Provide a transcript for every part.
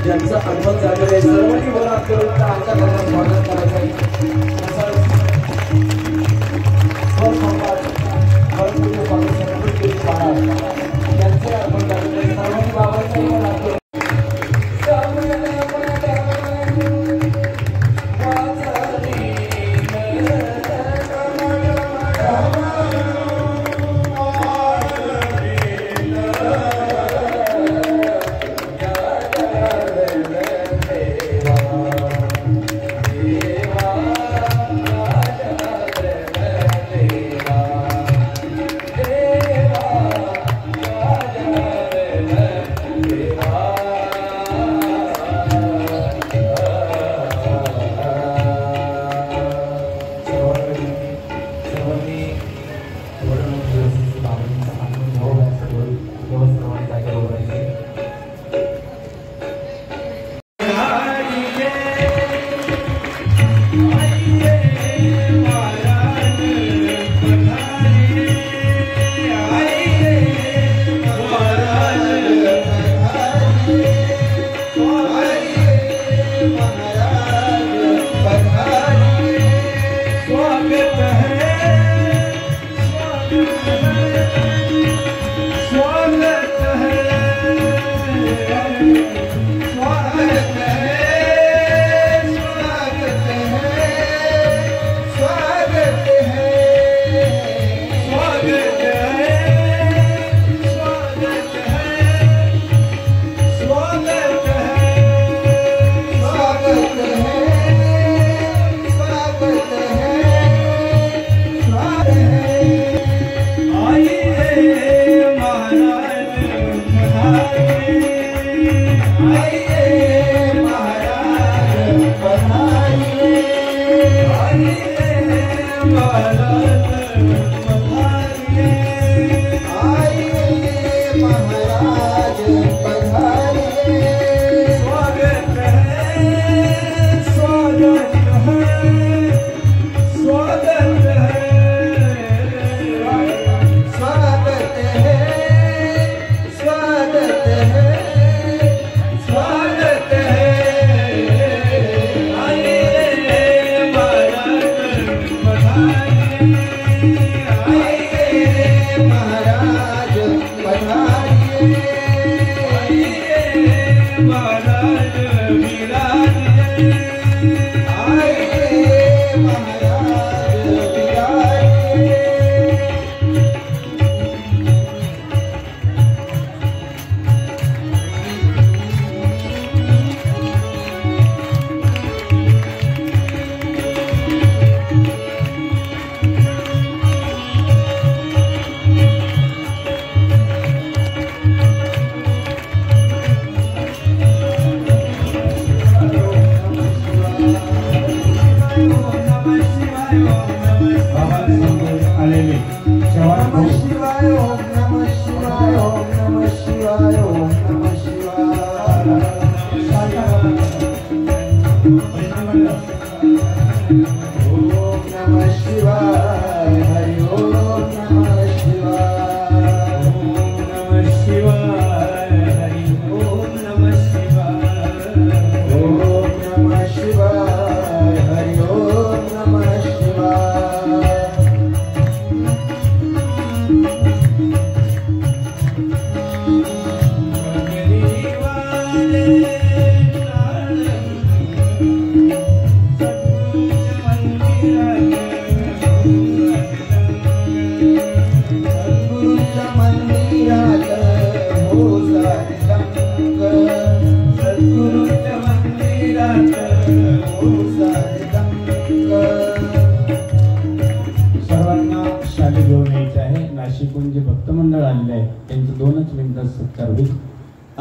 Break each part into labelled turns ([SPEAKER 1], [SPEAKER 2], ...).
[SPEAKER 1] ज्यांचा अनुभव झालेला आहे सर्वांनी बोला करून आमच्या घरात स्वागत करायचं आहे। ज्यांचे अनुभव झालेले आहे सर्वांनी बाबांचा बोला करून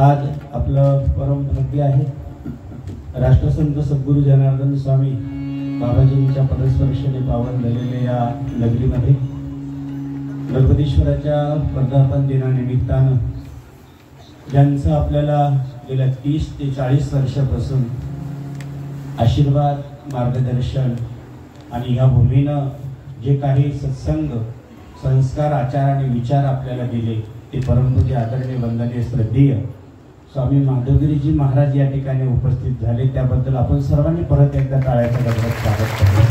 [SPEAKER 2] आज आपलं परम भाग्य आहे राष्ट्रसंत सद्गुरू जनार्दन स्वामी बाबाजींच्या पदस्पर्शाने पावन झालेल्या या नगरीमध्ये गणपतीश्वराच्या वर्धापन दिनानिमित्तानं ज्यांचं आपल्याला गेल्या 30 ते 40 वर्षापासून आशीर्वाद, मार्गदर्शन आणि ह्या भूमीनं जे काही सत्संग, संस्कार, आचार आणि विचार आपल्याला दिले ते परमपूज्य आदरणीय वंदनीय श्रद्धेय स्वामी माधवगिरीजी महाराज या ठिकाणी उपस्थित झाले, त्याबद्दल आपण सर्वांनी परत एकदा टाळ्याचा गजरात स्वागत करू.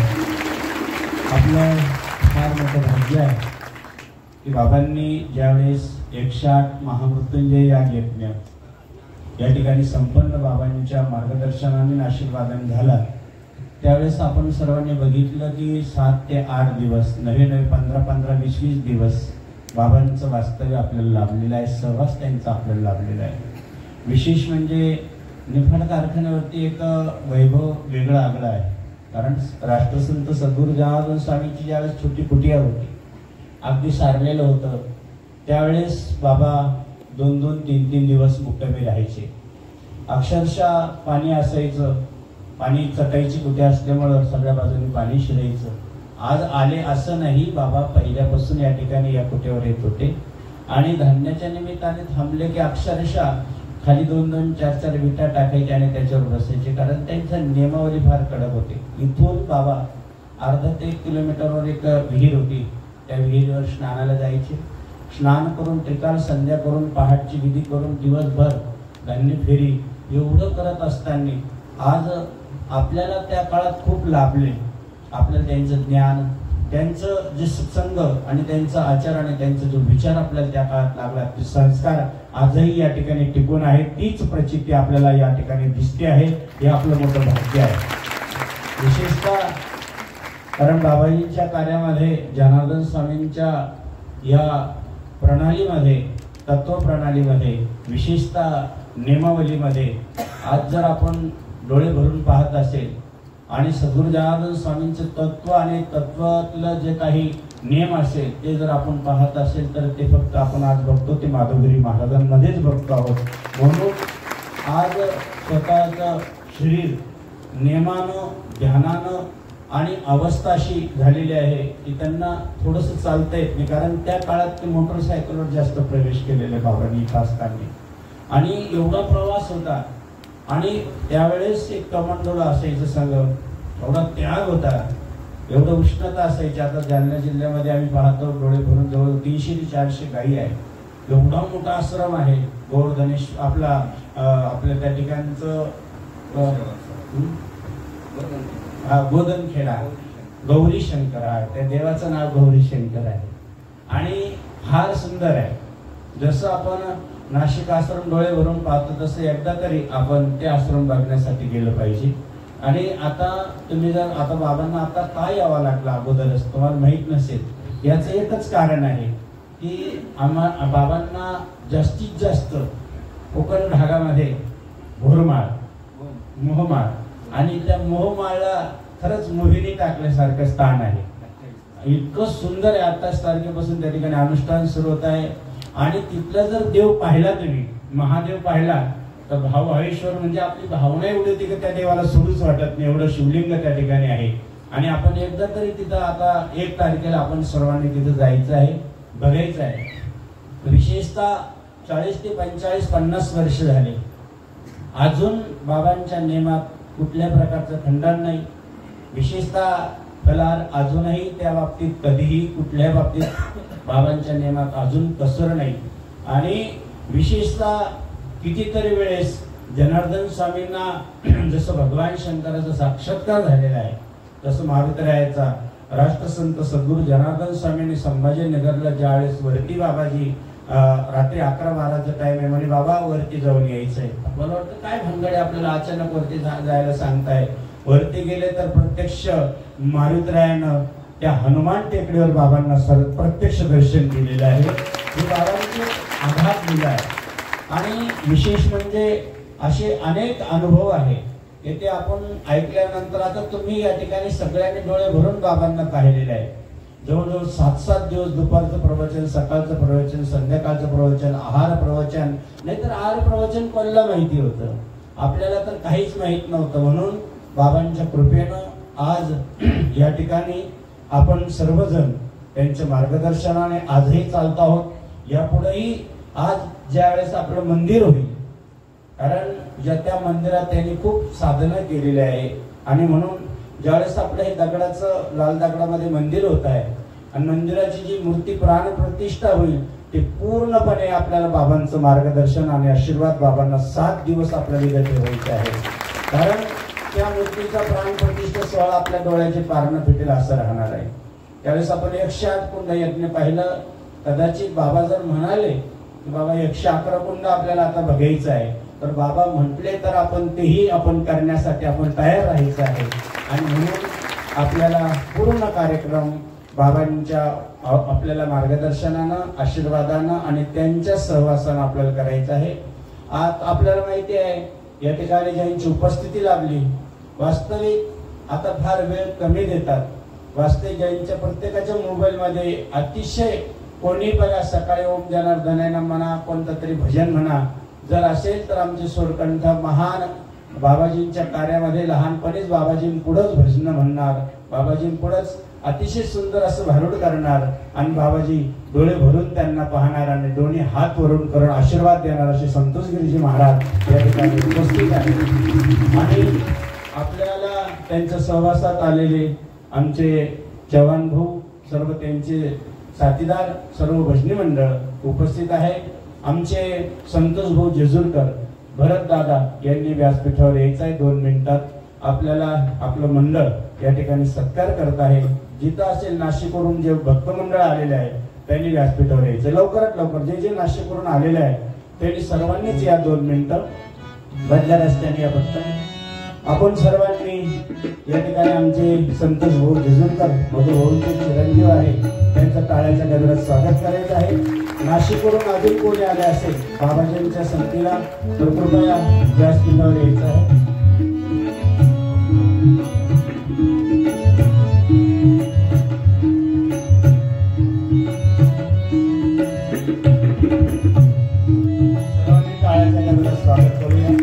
[SPEAKER 2] आपलं फार मोठं भाग्य आहे की बाबांनी ज्यावेळेस 108 महामृत्युंजय याग यज्ञ या ठिकाणी संपन्न बाबांच्या मार्गदर्शनाने आशीर्वादन झाला, त्यावेळेस आपण सर्वांनी बघितलं की 7 ते 8 दिवस, नवे 15, 20 दिवस बाबांचं वास्तव्य आपल्याला लाभलेलं आहे, सहवास त्यांचा आपल्याला लाभलेला आहे. विशेष म्हणजे निफाड कारखान्यावरती एक वैभव वेगळा आगळा आहे. कारण राष्ट्रसंत सद्गुरू जनार्दन स्वामींची ज्यावेळेस छोटी कुटिया होती, अगदी सारलेलं होतं, त्यावेळेस बाबा 2-2, 3-3 दिवस मुक्कामी राहायचे. अक्षरशः पाणी असायचं, पाणी चटाईची कुटी असल्यामुळं सगळ्या बाजूने पाणी शिरायचं. आज आले असं नाही, बाबा पहिल्यापासून या ठिकाणी या कुटीवर येत होते आणि धान्याच्या निमित्ताने थांबले की अक्षरशः खाली 2-2, 4-4 विटा टाकायचे आणि त्याच्यावर बसायचे, कारण त्यांचा नियमावली फार कडक होते. इथून बाबा अर्धा ते 1 किलोमीटरवर एक विहीर होती, त्या विहिरीवर स्नानाला जायचे. स्नान करून त्रिकाल संध्या करून पहाटची विधी करून दिवसभर धान्य फेरी एवढं करत असताना आज आपल्याला त्या काळात खूप लाभले. आपल्याला त्यांचं ज्ञान, त्यांचं जे सत्संग आणि त्यांचा आचार आणि त्यांचा जो विचार आपल्याला त्या काळात लागला, ते संस्कार आजही या ठिकाणी टिकून आहेत. तीच प्रचिती आपल्याला या ठिकाणी दिसते आहे, हे आपलं मोठं भाग्य आहे. विशेषतः कारण बाबाजींच्या कार्यामध्ये, जनार्दन स्वामींच्या या प्रणालीमध्ये, तत्वप्रणालीमध्ये, विशेषतः नियमावलीमध्ये आज जर आपण डोळे भरून पाहत असेल आणि सद्गुरू जनार्दन स्वामींचं तत्व आणि तत्वातलं जे काही नियम असेल ते जर आपण पाहत असेल तर ते फक्त आपण आज बघतो ते माधवगिरी महाराजांमध्येच बघतो आहोत. म्हणून आज स्वतःचं शरीर नियमानं, ध्यानानं आणि अवस्थाशी झालेली आहे की त्यांना थोडंसं चालता येत नाही, कारण त्या काळात ते मोटरसायकलवर जास्त प्रवेश केलेले बाबांनी असताना आणि एवढा प्रवास होता आणि त्यावेळेस एक कमांडोला असायचं संघ, एवढा त्याग होता, एवढं उष्णता असायची. आता जालना जिल्ह्यामध्ये आम्ही पाहतो डोळे भरून जवळ 300 ते 400 गायी आहे, एवढा मोठा आश्रम आहे. गोवर्धनेश आपल्या त्या ठिकाणचं गोदनखेडा गौरी शंकर आहे, त्या देवाचं नाव गौरी शंकर आहे आणि फार सुंदर आहे. जसं आपण नाशिक आश्रम डोळे भरून पाहतो तसं एकदा तरी आपण ते आश्रम बघण्यासाठी गेलं पाहिजे. आणि आता तुम्ही जर आता बाबांना आता काय यावं लागलं अगोदरच तुम्हाला माहीत नसेल, याचं एकच कारण आहे की बाबांना जास्तीत जास्त कोकण भागामध्ये घोरमाळ, मोहमाळ आणि त्या मोहमाळला खरंच मोहिनी टाकल्यासारखं स्थान आहे. इतकं सुंदर आहे. 28 तारखेपासून त्या ठिकाणी अनुष्ठान सुरू होत आहे आणि तिथला जर देव पाहिला, तुम्ही महादेव पाहिला तर भावेश्वर म्हणजे आपली भावना एवढी होती की त्या देवाला सोडूच वाटत नाही, एवढं शिवलिंग त्या ठिकाणी आहे. आणि आपण एकदा तरी तिथं आता 1 तारखेला आपण सर्वांनी तिथं जायचं आहे, बघायचं आहे. विशेषतः 40 ते 45-50 वर्ष झाले, अजून बाबांच्या नियमात कुठल्या प्रकारचं खंडन नाही. विशेषतः फलार अजूनही त्या बाबतीत कधीही कुठल्या बाबतीत बाबांच्या नियमात अजून कसर नाही. आणि विशेषतः कितीतरी वेळेस जनार्दन स्वामींना जसं भगवान शंकराचा साक्षात्कार झालेला आहे तसं मारुतरायाचा राष्ट्रसंत सद्गुरू जनार्दन स्वामींनी संभाजीनगरला ज्यावेळेस वरती बाबाजी रात्री 11-12चा टाइम आहे म्हणे बाबा वरती जाऊन यायचंय. मला वाटतं काय भंगडे आपल्याला अचानक वरती जायला सांगताय. वरती गेले तर प्रत्यक्ष मारुतरायानं त्या हनुमान टेकडीवर बाबांना प्रत्यक्ष दर्शन दिलेलं आहे. हे बाबांचे आघात दिला आहे. आणि विशेष म्हणजे असे अनेक अनुभव आहे ते आपण ऐकल्यानंतर आता तुम्ही या ठिकाणी सगळ्यांनी डोळे भरून बाबांना पाहिलेले आहे. जवळजवळ 7-7 दिवस दुपारचं प्रवचन, सकाळचं प्रवचन, संध्याकाळचं प्रवचन, आहार प्रवचन, नाहीतर आहार प्रवचन कोणाला माहिती होतं, आपल्याला तर काहीच माहित नव्हतं. म्हणून बाबांच्या कृपेनं आज या ठिकाणी आपण सर्वजण त्यांच्या मार्गदर्शनाने आजही चालत आहोत। यापुढेही आज ज्या वेळेस आपलं मंदिर होईल, कारण त्या मंदिरात त्यांनी खूप साधना केलेली आहे आणि म्हणून ज्यावेळेस आपलं हे दगडाचं लाल दगडामध्ये मंदिर होत आहे आणि मंदिराची जी मूर्ती प्राण प्रतिष्ठा होईल ते पूर्णपणे आपल्याला बाबांचं मार्गदर्शन आणि आशीर्वाद बाबांना 7 दिवस आपल्याला इथे ठेवायचे आहे, कारण त्या मूर्तीचा प्राण प्रतिष्ठा सोहळा आपल्या डोळ्याचे पारणं फिटेल असं राहणार आहे। त्यावेळेस आपण 108 कुंड यज्ञ पाहिलं, कदाचित बाबा जर म्हणाले की बाबा 111 कुंड आपल्याला आता बघायचं आहे, तर बाबा म्हटले तर आपण तेही आपण करण्यासाठी आपण तयार राहायचं आहे आणि म्हणून आपल्याला पूर्ण कार्यक्रम बाबांच्या आपल्याला मार्गदर्शनानं, आशीर्वादानं आणि त्यांच्या सहवासानं आपल्याला करायचं आहे। आज आपल्याला माहिती आहे या ठिकाणी ज्यांची उपस्थिती लाभली, वास्तविक आता फार वेळ कमी देतात, वास्तविक ज्यांच्या प्रत्येकाच्या मोबाईलमध्ये अतिशय कोणी बघा सकाळी ओम जनार्दनाय म्हणा, कोणतं तरी भजन म्हणा, जर असेल तर आमचे सोरकंठ महान बाबाजींच्या कार्यामध्ये लहानपणीच बाबाजींपुढंच भजन म्हणणार, बाबाजींपुढंच अतिशय सुंदर असं भारूड करणार आणि बाबाजी डोळे भरून त्यांना पाहणार आणि दोन्ही हात वरून करून आशीर्वाद देणार असे संतोषगिरीजी महाराज या ठिकाणी उपस्थित आहेत। आणि आपल्याला त्यांच्या सहवासात आलेले आमचे जवान भाऊ, सर्व त्यांचे साथीदार, सर्व भजनी मंडळ उपस्थित आहे। आमचे संतोष भाऊ जेजुरकर, भरत दादा यांनी व्यासपीठावर यायचं आहे। 2 मिनिटात आपल्याला आपलं मंडळ या ठिकाणी सत्कार करत आहे। जिथं असेल नाशिकवरून जे भक्त मंडळ आलेले आहे त्यांनी व्यासपीठावर यायचं लवकरात लवकर। जे जे नाशिकवरून आलेले आहे त्यांनी सर्वांनीच या 2 मिनिटं बदल्या रस्त्याने या फक्त आपण सर्वांनी या ठिकाणी आमचे संतोष भाऊ जेजुरकर, मधु भाऊंचे चिरंजीव आहे, त्यांचं टाळ्याच्या गजरात स्वागत करायचं आहे। नाशिकवरून अजून कोणी आले असेल बाबाजींच्या संगतीला तर कृपया व्यासपीठावर यायचं आहे। टाळ्याच्या गजरात स्वागत करूया।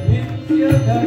[SPEAKER 3] Nityadharma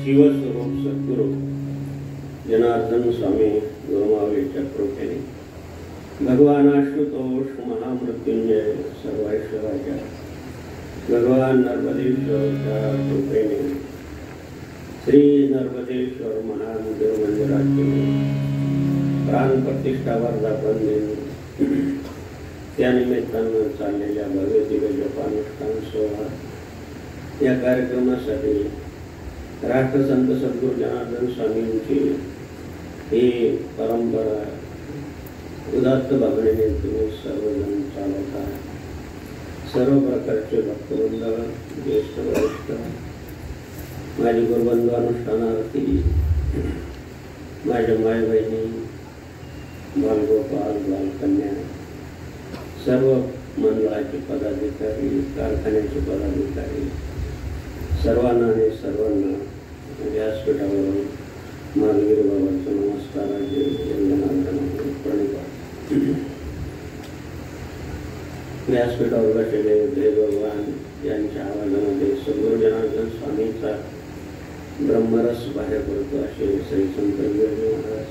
[SPEAKER 3] शिवस्वरूप सद्गुरु जनार्दन स्वामी गुरुमाऊलीच्या कृपेने भगवान आशुतोष महामृत्युंजय सर्वैश्वराच्या भगवान नर्मदेश्वराच्या कृपेने श्री नर्मदेश्वर महादेव मंदिराची प्राण प्रतिष्ठा वर्धापन दिन त्यानिमित्तानं चाललेल्या भव्य दिव्य जपानुष्ठान सोहळा या कार्यक्रमासाठी राष्ट्रसंत सद्गुरू जनार्दन स्वामींची ही परंपरा उदात्त भावनेने तुम्ही सर्वजण चालवत आहात। सर्व प्रकारचे भक्तवृंद, ज्येष्ठ वरिष्ठ, माझे गुरुबंधू, अनुष्ठानार्थी, माझ्या माय बहिणी, बालगोपाल, बालकन्या, सर्व मंडळाचे पदाधिकारी, कारखान्याचे पदाधिकारी, सर्वांना आणि सर्वांना व्यासपीठावरून मालगिरी बाबांचा नमस्काराचे प्रणिपात। व्यासपीठावर बसलेले देव भगवान यांच्या आवाजामध्ये सद्गुरू जनार्दन स्वामींचा ब्रह्मरस बाहेर पडतो असे श्री संत योगी महाराज,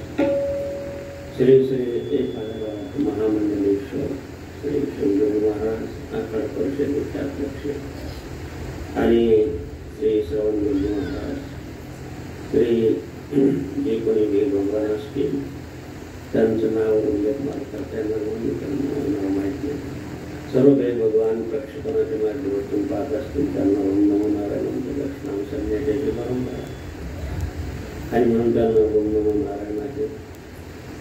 [SPEAKER 3] श्री श्री 1000 महामंडलेश्वर श्री शिवगुरू महाराज आखाड परिषदेचे अध्यक्ष आणि श्री श्रवणगुरू महाराज, श्री जे कोणी देव भगवान असतील त्यांचं नाव उल्लेख मारतात, त्यांना नाव माहीत नाही. सर्व देव भगवान प्रक्षेपणाच्या माध्यमातून पाहत असतील त्यांना ओम नमो नारायणांचे दर्शनाम संन्यासाची परंपरा आणि म्हणून त्यांना ओम नमो नारायणाचे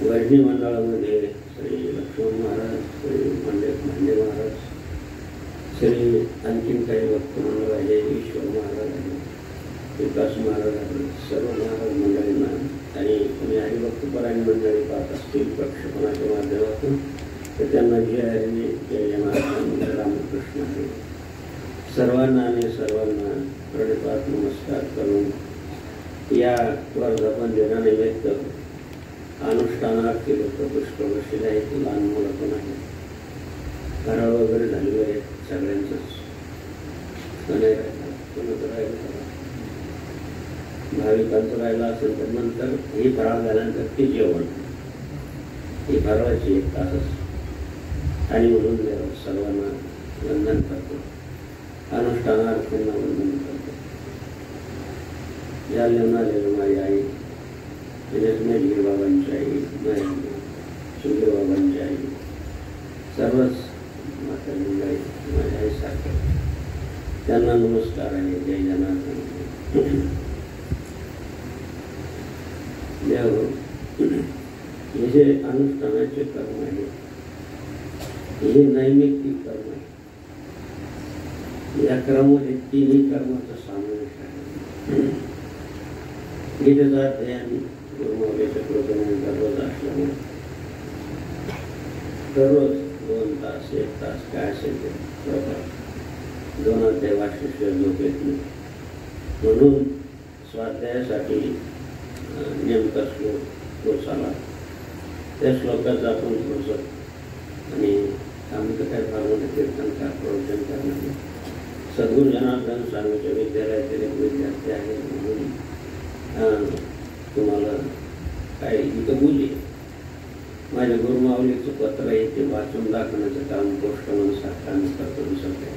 [SPEAKER 3] वर्णी मंडळामध्ये श्री लक्ष्मण महाराज, श्री मांडे महाराज, श्री आणखीन काही भक्त मंडळ आहे, ईश्वर महाराज आहे, विकास महाराज आहे, सर्व महाराज मंडळींना आणि कोणी हरिभक्तपरायण मंडळी पाहत असतील प्रक्षेपणाच्या माध्यमातून तर त्यांना जय हरी जय जनार्दन रामकृष्ण हरी. सर्वांना आणि सर्वांना प्रणिपात नमस्कार करून या वर्धापन दिनानिमित्त अनुष्ठानार्थी लोक पुष्कळ बसलेले आहेत, लहान मुलं पण आहेत, फराळ वगैरे झालेले आहेत सगळ्यांचंच, भाविकांचं राहिलं असेल तर नंतर ही फराळ झाल्यानंतर ती जेवण, ही फराळाची 1 तासच आणि म्हणून सर्वांना वंदन करतो, अनुष्ठानार्थींना वंदन करतो. या लिहून माझी आई मेघगीर बाबांची आई, शिवगीर बाबांची आई, सर्वच माता मंडळी माझ्या आईसारखे त्यांना नमस्कार आहे. जय जनार्दन. हे जे अनुष्ठानाचे कर्म आहे हे नैमित्तिक कर्म आहे. या क्रमामध्ये 3 कर्माचा समावेश आहे. गीतेचा अध्ययन गुरुमाऊलीच्या कृपेने दररोज असल्यामुळे दररोज 2 तास 1 तास काय असेल ते बरोबर 2 अध्याय वाचल्याशिवाय झोप येत नाही. म्हणून स्वाध्यायासाठी नेमका श्लोक आला, त्या श्लोकाचं आपण थोडंसं आणि आम्ही तर काय फार मोठे कीर्तनकार प्रवचन करणार. सद्गुरू जनार्दन स्वामीच्या विद्यालयातील एक विद्यार्थी आहे म्हणून तुम्हाला काय इथं बोलली. माझ्या गुरुमाऊलीचं पत्र आहे ते वाचून दाखवण्याचं काम पोस्टमन सारखं आम्ही करतो दिसत आहे.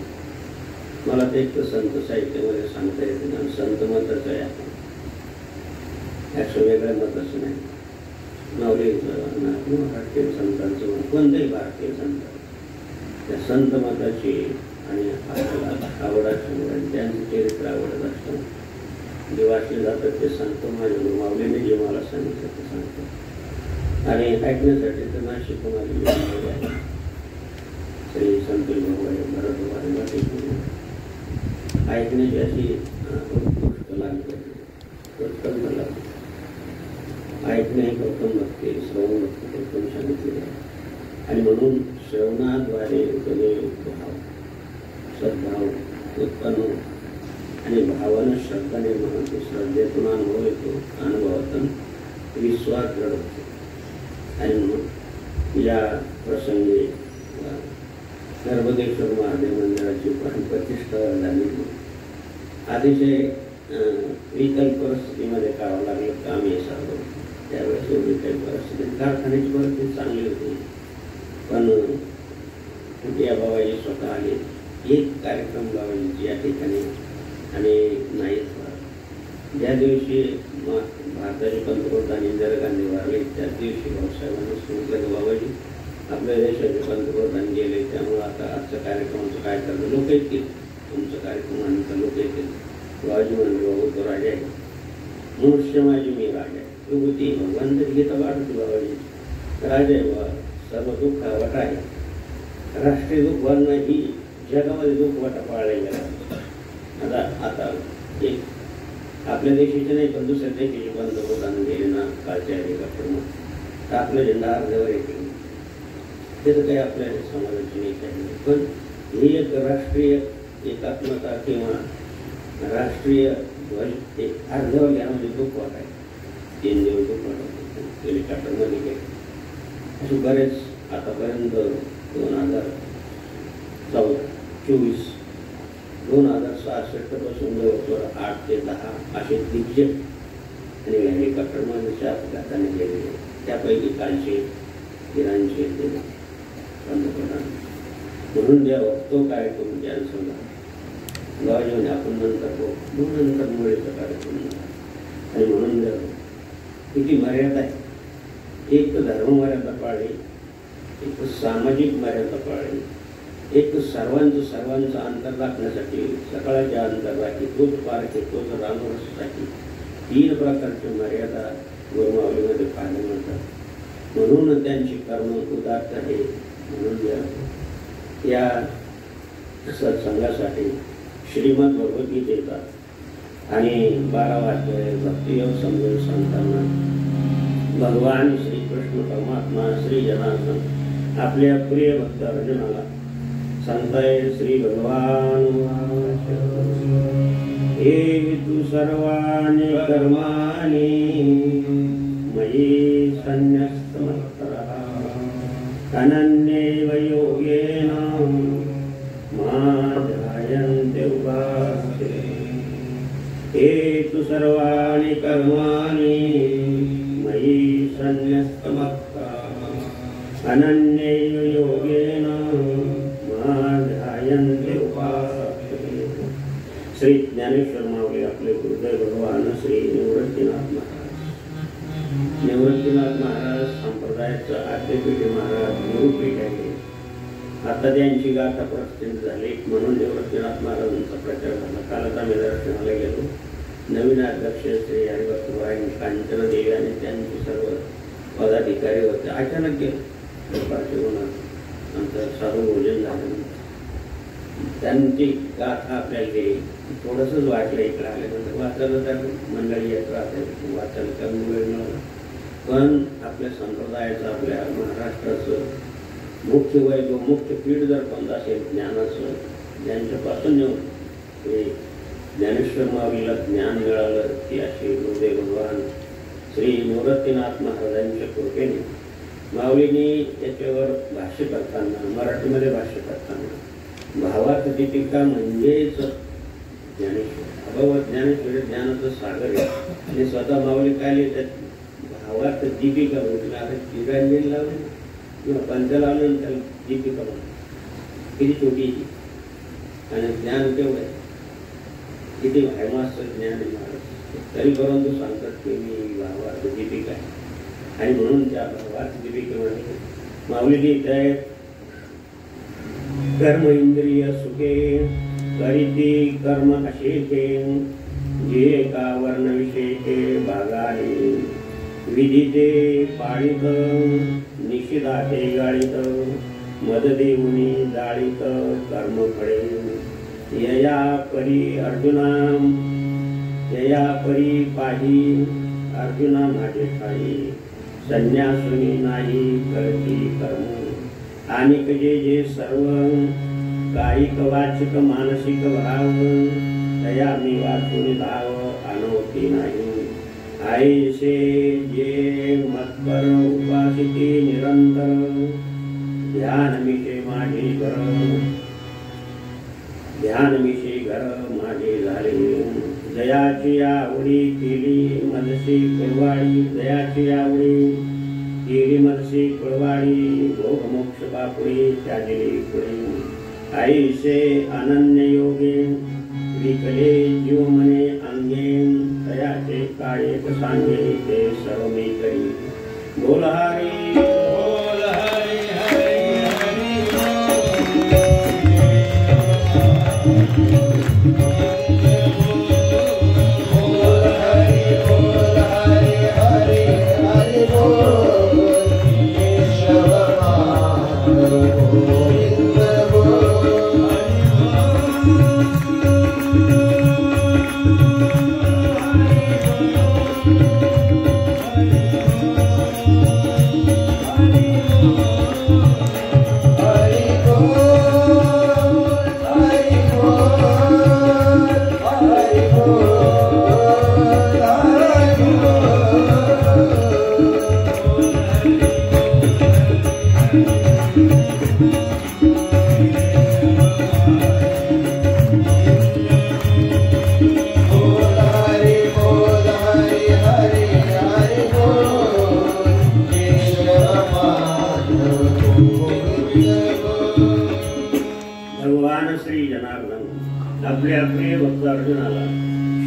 [SPEAKER 3] मला ते एक तर संत साहित्यामध्ये सांगता येते ना, संत मतच आहे आपण, याचं वेगळं मतच नाही. माऊलीचं भारतीय संतांचं कोणत्याही भारतीय संत त्या संत मताची आणि आपल्याला आवड असल्यामुळे त्यांचं चरित्र आवडत असतं. जे वाचले जातात ते सांगतो. माझ्या गुरुमाऊलीने जे मला सांगितलं ते सांगतो आणि ऐकण्यासाठी तर नाशिक आहे श्री संतोष भाऊ भरत वाटी ऐकण्याची अशी उत्कृष्ट लागली, उत्तम लागली. ऐकणे हे गौतम भक्ती, श्रवण भक्ती उत्तम सांगितलेले आहे. आणि म्हणून श्रवणाद्वारे भाव सद्भाव उत्पन्न आणि भावानं श्रद्धा निर्माण होते. श्रद्धेतून अनुभव येतो, अनुभवातून विश्वास घडवतो. आणि म्हणून या प्रसंगी गर्भदेश्वर महादेव मंदिराची प्रतिष्ठा झाली. अतिशय विकल परिस्थितीमध्ये करावं लागलं काम हे सर्व. त्यावेळेस एवढी काही परिस्थिती, कारखान्याची परिस्थिती चांगली होती, पण या बाबाजी स्वतः आले. एक कार्यक्रम बाबाजीची या ठिकाणी आणि नाहीच. ज्या दिवशी भारताचे पंतप्रधान इंदिरा गांधी वारले त्याच दिवशी भाऊसाहेबांनी सांगितलं की बाबाजी आपल्या देशाचे पंतप्रधान गेले, त्यामुळे आता आजच्या कार्यक्रमाचं काय करतं, लोक येतील तुमचं कार्यक्रम आणि तर लोक येतील. बाबाजी म्हणजे बाबू तो राजा आहे, मनुष्य माझी मी राजा आहे. होती भगवान तरी गीता वाढवते बाबाजी राजा आहे बा, सर्व दुःख वाट आहे. राष्ट्रीय दुःख वाढणं ही जगामध्ये दुःख वाटा पाळला गेला. आता एक आपल्या देशाचे नाही पण दुसऱ्या देशाचे पंतप्रधान गेले ना कालच्या कार्यक्रमात तर आपला झेंडा अर्ध्यावर येते. त्याचं काही आपल्या समाजाची नाही काही नाही, पण ही एक राष्ट्रीय एकात्मता किंवा राष्ट्रीय ध्वज एक अर्ध्यावर यामध्ये दुःख वाट आहे. 3 दिवस दुःख वाटत हेलिकॉप्टरमध्ये गेले. असे बरेच आतापर्यंत 2066 पासून जवळजवळ 8 ते 10 असे दिग्गज आणि हेलिकॉप्टरमधूनच्या अपघाताने गेलेले, त्यापैकी कालचे इराणचे ते पंतप्रधान. म्हणून द्या तो कार्यक्रम जनसंघ गावाजवळ आपण नंतर मुळेचा कार्यक्रम आणि म्हणून द्या किती मर्यादा आहे. एक तर धर्म मर्यादा पाळली, एक तर सामाजिक मर्यादा पाळली, एक तर सर्वांचं अंतर राखण्यासाठी सकाळच्या अंतर राखी तोच पारखे तोच रामरसासाठी 3 प्रकारच्या मर्यादा गुरुमावलीमध्ये पाहायला मिळतात. म्हणून त्यांची कर्म उदात्त आहे. म्हणून या सत्संगासाठी श्रीमद भगवद्गीतेचा आणि 12 अध्याय भक्तियोग समजून सांगताना भगवान श्रीकृष्ण परमात्मा श्री जनार्दन आपल्या प्रिय भक्त अर्जुनाला सांगताय. श्री भगवान हे तू सर्वाणि कर्माणि मयि सन्न्यस्तमत्परः अनन्यैव योगेन मां ध्यायन्ते उपासते. हे तू सर्वाणि कर्माणि मयि सन्न्यस्तमत्परः अनन्यैव योगेन मां ध्यायन्ते उपासते. श्री ज्ञानेश्वर माऊली आपले गुरुदेव भगवान श्री निवृत्तीनाथ महाराज संप्रदायाचं आद्यपीठ महाराज गुरुपीठ आहे. आता त्यांची गाथा प्रसिद्ध झाली म्हणून निवृत्तीनाथ महाराजांचा प्रचार झाला. कालच आम्ही दर्शनाला गेलो. नवीन अध्यक्ष श्री हरिभक्तराय कांचन देवी आणि त्यांचे सर्व पदाधिकारी होते. अचानक गेलो आमचं साधू भोजन झालं. त्यांची गाथा आपल्याला गेली. थोडंसंच वाचलं इकडे आल्यानंतर वाचायला तर मंडळी येत राहते, वाचायला कमी वेळ मिळाला. पण आपल्या संप्रदायाचं आपल्या महाराष्ट्राचं मुख्य वैभव मुख्य पीठ जर कोणतं असेल ज्ञानाचं, ज्यांच्यापासून येऊन ते ज्ञानेश्वर माऊलीला ज्ञान मिळालं ती अशी गुरुदेव भगवान श्री निवृत्तीनाथ महाराजांच्या कृपेने माऊलींनी त्याच्यावर भाष्य करताना मराठीमध्ये भाष्य करताना भावार्थ दीपिका म्हणजेच ज्ञानेश्वर अभवत ज्ञानेश्वर ज्ञानाचं सागर आहे. आणि स्वतः माऊली काय लिहितात भावार्थ दीपिका म्हटलं. आता चिरांजली लावली किंवा पंच लावलं त्याला दीपिका म्हणतात. किती छोटी आणि ज्ञान केवढं आहे, किती भायमास्त ज्ञान आहे महाराज. तरी परंतु सांगतात की मी भावार्थ दीपिका आहे. आणि म्हणून त्या भावार्थ दीपिकेमध्ये माऊली लिहित आहेत कर्म इंद्रिय सुखे करीती कर्म अशेखे जे का वर्ण विशेषे भागाने विधीते पाळीत निषिधाते गाळीत मददेऊनी जाळीत कर्म फळे. यया परी अर्जुना यया परी पाही अर्जुना माझे ठाई संन्यासुनी नाही करती कर्म. अनेक जे सर्व कायिक वाचिक मानसिक भाव तया मी वाचून धाव अनवती नाही. आईसे जे मतपर उपासिते निरंतर ध्यान मिशे माझे घर माझे झाले. दयाची आवडी केली मनसी कुळवाडी दयाची आवडी केली मनसी कुळवाडी भोग मोक्ष बापुडी त्यादिली पुढे. आईसे अनन्य योगे विकले जीव मने अंगे तयाचे काळे सांगे ते सर्व मी करी. बोल हरी बोल हरी हरी हरी बोल.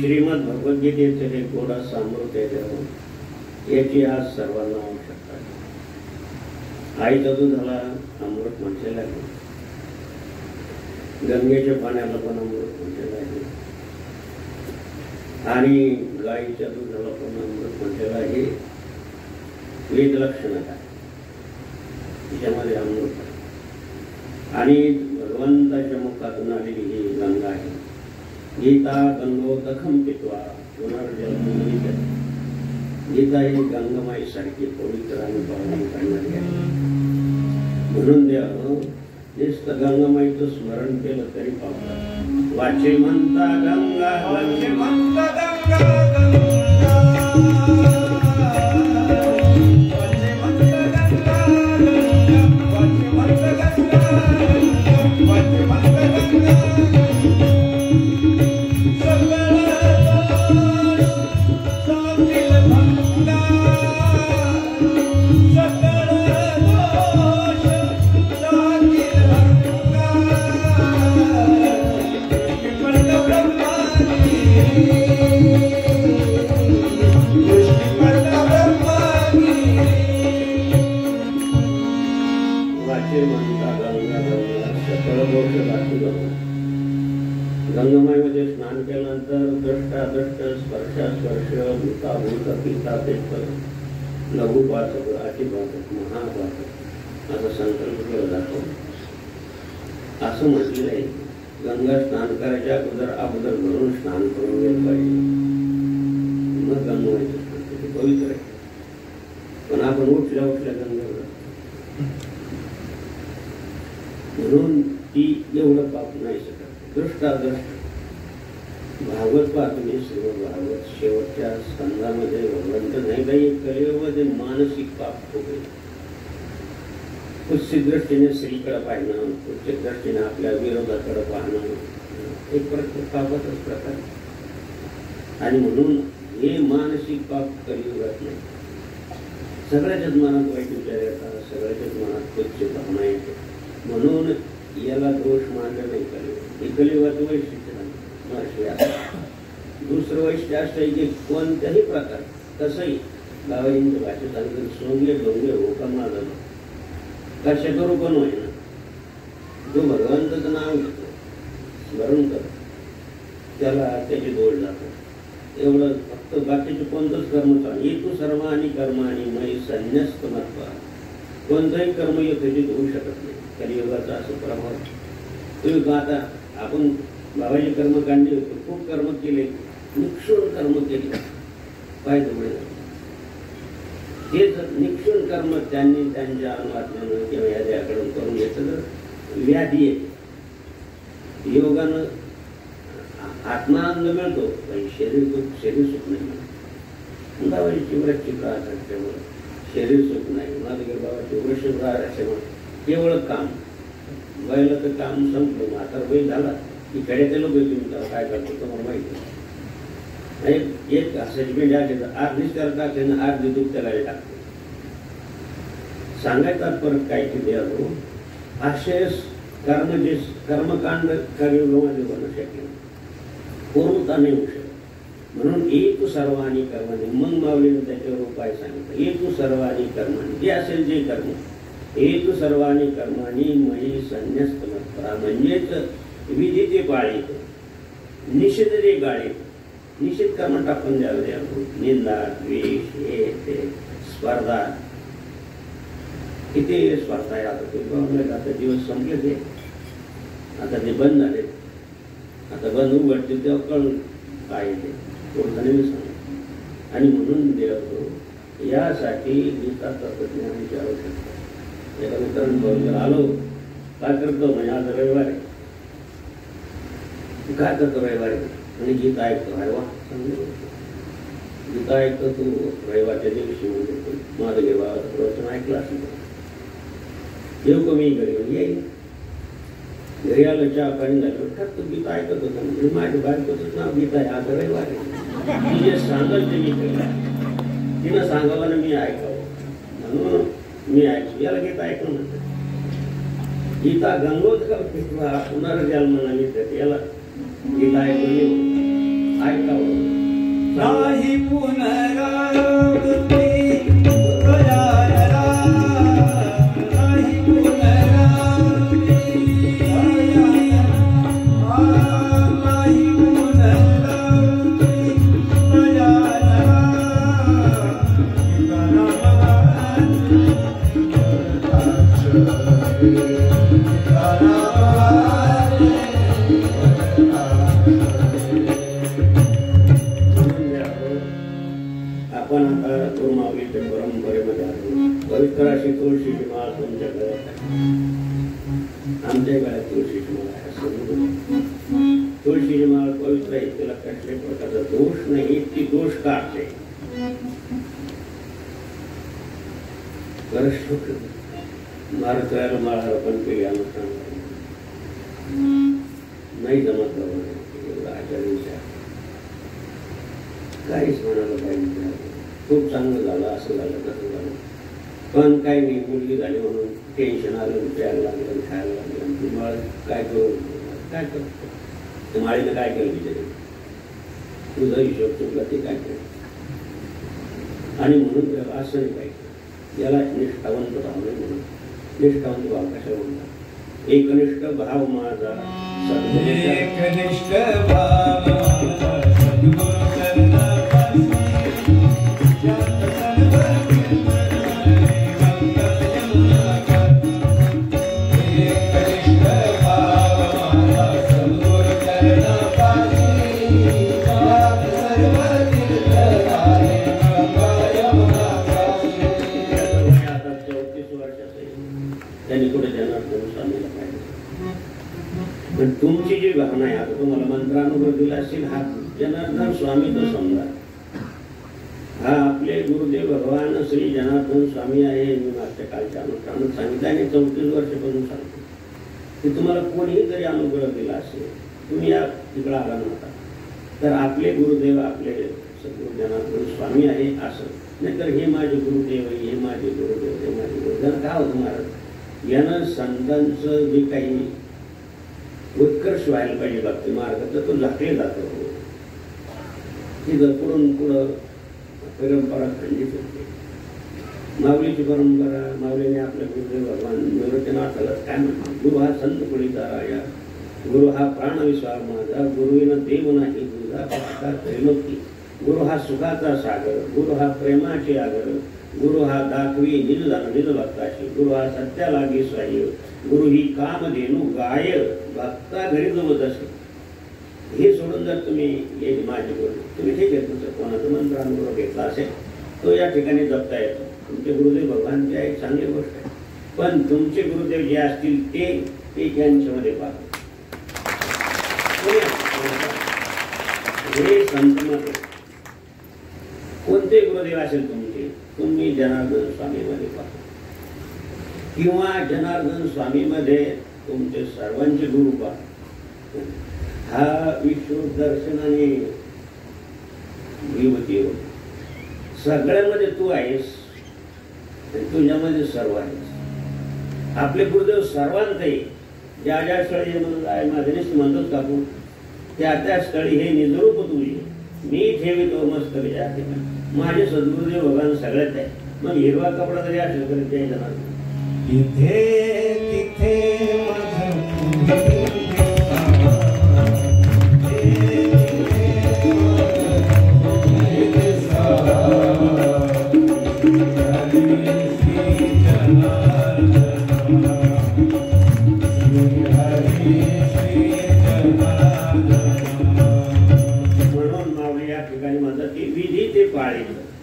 [SPEAKER 3] श्रीमद भगवद्गीतेचे हे गोडास अमृत आहे देव, याची आज सर्वांना आवश्यकता आहे. आईचा दुधाला अमृत म्हटलेलं आहे, गंगेच्या पाण्याला पण अमृत म्हटलेलं आहे, आणि गाईच्या दुधाला पण अमृत म्हटलेलं आहे. वेद लक्षणात आहे, त्याच्यामध्ये अमृत आहे. आणि भगवंताच्या मुखातून आलेली ही गंगा आहे. गीता गंगोदकम पित्वा पुनर्जन्म. गीता ही गंगामाई सारखी पवित्र आणि पावनी करणारी आहे. म्हणून देव नुसतं गंगामाईचं स्मरण केलं तरी पावतात. वाचे म्हणता गंगा, वाचे म्हणता गंगा, गंगामाईमध्ये स्नान केल्यानंतर दृष्टादृष्ट स्पर्शास्पर्श भूताभूत पितापेत लघुपातक अतिपातक महापातक असा संकल्प केला जातो. असं म्हटलेलं आहे, गंगा स्नान करायच्या अगोदर घरून स्नान करून गेलं पाहिजे, मग गंगामाईचं स्नान ते पवित्र आहे. पण आपण उठल्या गंगेवर म्हणून ती एवढं पाप नाही शकत. दृष्टादृष्ट भागवत पाहतो मी, श्रीमद भागवत शेवटच्या स्कंदामध्ये भगवंत नाही काही कलियुगामध्ये मानसिक पाप खूप आहे. कुत्सित दृष्टीने स्त्रीकडे पाहणं, कुत्सित दृष्टीने आपल्या विरोधाकडे पाहणं, एक पापाचाच प्रकार. आणि म्हणून हे मानसिक पाप कलियुगात नाही. सगळ्याच्याच मनात वाईट विचार येतात, सगळ्याच्याच मनात कुत्सित भावना येते. म्हणून याला दोष मानला नाही कलियुग. हे कलियुगाचं वैशिष्ट्य नाही. दुसरं वैशिष्ट्य असं आहे की कोणत्याही प्रकार कसंही गावाईंच्या भाषेत सांगितलं सोंगे डोंगे होका झालं कशा करू पण होईना, जो भगवंताचं नाव घेतो स्मरण कर त्याला त्याचे दोष जातात. एवढं फक्त बाकीचे कोणतंच कर्म चालू तू सर्व आणि कर्म आणि मयी संन्यस्त महत्व. कोणतंही कर्म यथोचित होऊ शकत नाही. कलियुगाचा असं प्रभाव. तुम्ही आता आपण बाबाजी कर्म काढले होते, खूप कर्म केले, निक्षूळ कर्म केले पाहिजे मिळेल. तेच निक्षूळ कर्म त्यांनी त्यांच्या अनुवादनानं किंवा याद्याकडून करून घेतलं तर व्याधी येते. योगानं आत्मानंद मिळतो, पण शरीर सुख नाही मिळत. बाबाजीची वृत्ती राहत असल्यामुळे शरीर सुख नाही. माझं बाबाची वृषभ राहत असल्यामुळे केवळ काम वयला तर काम संपलं. आता वय झाला की खेड्याचे लोक तुम्ही काय करतो तुम्हाला माहिती. एक सजमेंट आले तर अर्धीच त्याला टाकते ना, अर्धी दूध त्याला टाकते. सांगायचा परत काय की द्यावं असे कर्मकांड कलियुगामध्ये बनू शकेल, पूर्णता नाही होऊ शकत. म्हणून एक सर्वानी कर्माने, मग माऊलीने त्याच्यावर उपाय सांगितलं. एक सर्वानी कर्माने, जे असेल जे कर्म, एक सर्वानी कर्मानी मयी संन्यस्त मत्परा. म्हणजेच विधीचे पाळीत, निषेध जे गाळीत. निषेध कर्म टाकून द्यावे. निंदा, द्वेष, हे ते स्पर्धा, किती स्पर्धा आहे. आता ते आता दिवस संपले ते, आता ते बंद झाले. आता बंद उघडतील तेव्हा कळून काय येते कोणताने मी सांग. आणि म्हणून देव यासाठी गीता तत्वज्ञानाची आवश्यकता. एका मित्रांनी बरोबर आलो, काय करतो म्हणजे आज रविवार आहे, काय करतो रविवारी आणि गीता ऐकतो. अरे वा, गीता ऐकतो तू रविवारच्या दिवशी. म्हणजे माझं घेवा वचन ऐकलं असेल येऊ का मी घरी येईल. घरी आलं चहा पाणी झालं ठरतो गीता ऐकत होता. म्हणजे माझ्या बायकोचं नाव गीता आहे, आज रविवार आहे. ती जे सांगल ते मी केलं, तिनं सांगावं ना मी ऐकावं म्हणून मी ऐकतो. याला गीता ऐकलं म्हणतात. गीता गंगोदक पुनर्जन्म नमित्त, याला गीता ऐकून आपण आता गुरुमाऊलीच्या परंपरेमध्ये आलो. पवित्र अशी तुळशीची माळ तुमच्या गळ्यात आहे, आमच्या गळ्यात तुळशीची माळ आहे असं. तुळशीची माळ पवित्र आहे, तिला कसल्या प्रकारचा दोष नाही, ती दोष काढते. महाराष्ट्राला माळा आपण केली अनुष्ठान नाही जमत एवढं आचार्य काहीच म्हणायला पाहिजे. खूप चांगलं झालं, असं झालं तसं झालं, पण काही नाही. मुलगी झाली म्हणून टेन्शन आलं, प्यायला लागलं, खायला लागलं. ती माळ काय करू, काय करतो माळीनं काय केलं विचार, तुझा हिशोब चुकला ते काय केलं. आणि म्हणून असं नाही पाहिजे, याला निष्ठावंत भाव नाही म्हणून. निष्ठावंत भाव कशा म्हणतात, एकनिष्ठ भाव माझा
[SPEAKER 1] एकनिष्ठ भाव
[SPEAKER 3] त्यांनी कुठे जनार्दन स्वामीला पाहिजे. पण तुमची जी भावना आहे, आता तुम्हाला मंत्रानुग्रह दिला असेल, हा जनार्दन स्वामी तो समजा, हा आपले गुरुदेव भगवान श्री जनार्दन स्वामी आहे. मी मागच्या कालच्या अनुष्ठानात सांगितलं आणि 34 वर्षापासून सांगतो की तुम्हाला कोणीही जरी अनुग्रह दिला असेल, तुम्ही या तिकडे आला नव्हता, तर आपले गुरुदेव आपले सद्गुरू जनार्दन स्वामी आहे असं. नाहीतर हे माझे गुरुदेव, हे माझे गुरुदेव, हे माझे गुरुदेव काय होतं महाराज, यानं संतांचं जे काही उत्कर्ष व्हायला पाहिजे भक्ती मार्ग, तर तो झाकले जातो. ती पुढून पुढं परंपरा खंडित होते. माऊलीची परंपरा, माऊलीने आपल्या गुरुदेव भगवान निवृत्तीनाथाला काय म्हणतात, गुरु हा संत कुळीचा राजा, गुरु हा प्राणविश्वास माझा, गुरुविनं देव नाही तुझा भक्ता त्रैलोकी, गुरु हा सुखाचा सागर, गुरु हा प्रेमाचे आगर, गुरु हा दाखवी निज भक्ताशी, गुरु हा सत्या लागे स्वाय, गुरु ही कामधेनू गाय भक्ता घरी जमत असे. हे सोडून जर तुम्ही एक माझे गुरु, तुम्ही ठीक आहे, तुमचं कोणाचं मंत्रानुग्रह घेतला असेल तो या ठिकाणी जपता येतो. तुमचे गुरुदेव भगवान ते एक चांगली गोष्ट आहे, पण तुमचे गुरुदेव जे असतील ते त्यांच्यामध्ये पाहतो. हे संत मत, कोणते गुरुदेव असेल तुमचे, तुम्ही जनार्दन स्वामीमध्ये पाहतो, किंवा जनार्दन स्वामीमध्ये तुमचे सर्वांचे गुरु पाहतो. हा विश्व दर्शनाने विभूती होती. सगळ्यामध्ये तू आहेस, तुझ्यामध्ये सर्व आहेस. आपले गुरुदेव सर्वांत आहे. ज्या ज्या स्थळी म्हणत आहे माझे म्हणतोच कापू, त्या स्थळी हे निजरूप तुझे मी ठेवितो मस्तक या ठिकाणी. माझे सद्गुरुदेव भगवान सगळ्यात आहे. मग हिरवा कपडा जरी असेल तरी ते जाणार
[SPEAKER 1] तिथे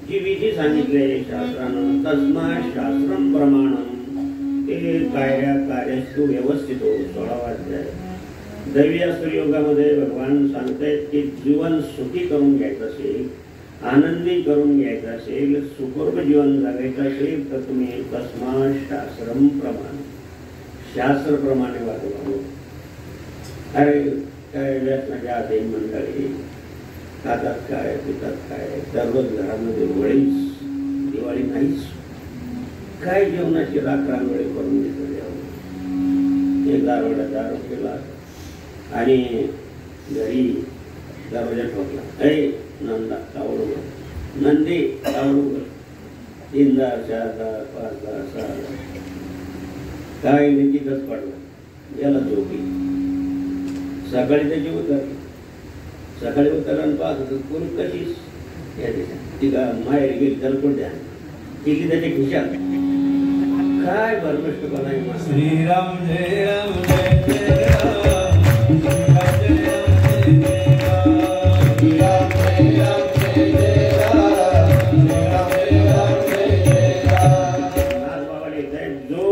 [SPEAKER 3] जी विधी सांगितले शास्त्रानं, तस्मात् शास्त्रम प्रमाणम, ते कार्यास्तु व्यवस्थित हो. 16वा अध्याय. दैवी अस्त्र योगामध्ये भगवान सांगतायत की जीवन सुखी करून घ्यायचं असेल, आनंदी करून घ्यायचं असेल, सुखरूप जीवन जगायचं असेल, तर तुम्ही तस्मात् शास्त्रम प्रमाण, शास्त्रप्रमाणे वागवा. अरे काय व्यसनाच्या अधीन मंडळी खातात काय, पितात काय, दररोज घरामध्ये वळीच, दिवाळी नाहीच, काय जेवणाची राखरांगोळी करून घेतली. एक दारोडा दारू केला आणि घरी दरवाजा ठोकला, नंदा कावड नंदी आवडून 3,000 4,000 5,000 6,000 काय नाही तिथंच पडला याला झोपी सकाळी त्याची उतरली सकाळी उतरला पाहत होतं कोणी कशीच या देशात ती का माहेर गेली त्याला कोण द्या तिची त्याच्या खिशात काय भरभ्रष्टपणा आहे
[SPEAKER 1] श्रीराम जय राम जय जय राम श्रीराम जय राम जय राम जय जय राम श्रीराम जय राम जय जय राम
[SPEAKER 3] नाथ बाबा लिखता है जो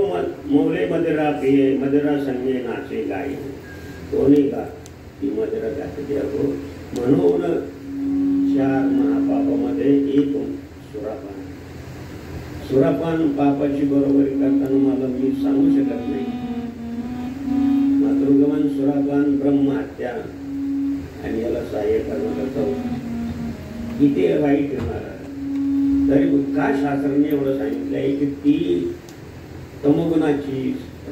[SPEAKER 3] मोगले मदिरा पिए मदिरा संगे नाचे गाई कोणी का ती मदिरा गाते हो म्हणून 4 महापापामध्ये एक सुरापान सुरापान पापाची बरोबरी करताना मला मी सांगू शकत नाही मातृगमन सुरापान ब्रह्महत्या आणि याला सहाय्य करण्याचा किती वाईट होणार तरी का शास्त्राने एवढं सांगितलं आहे की ती तमोगुणाची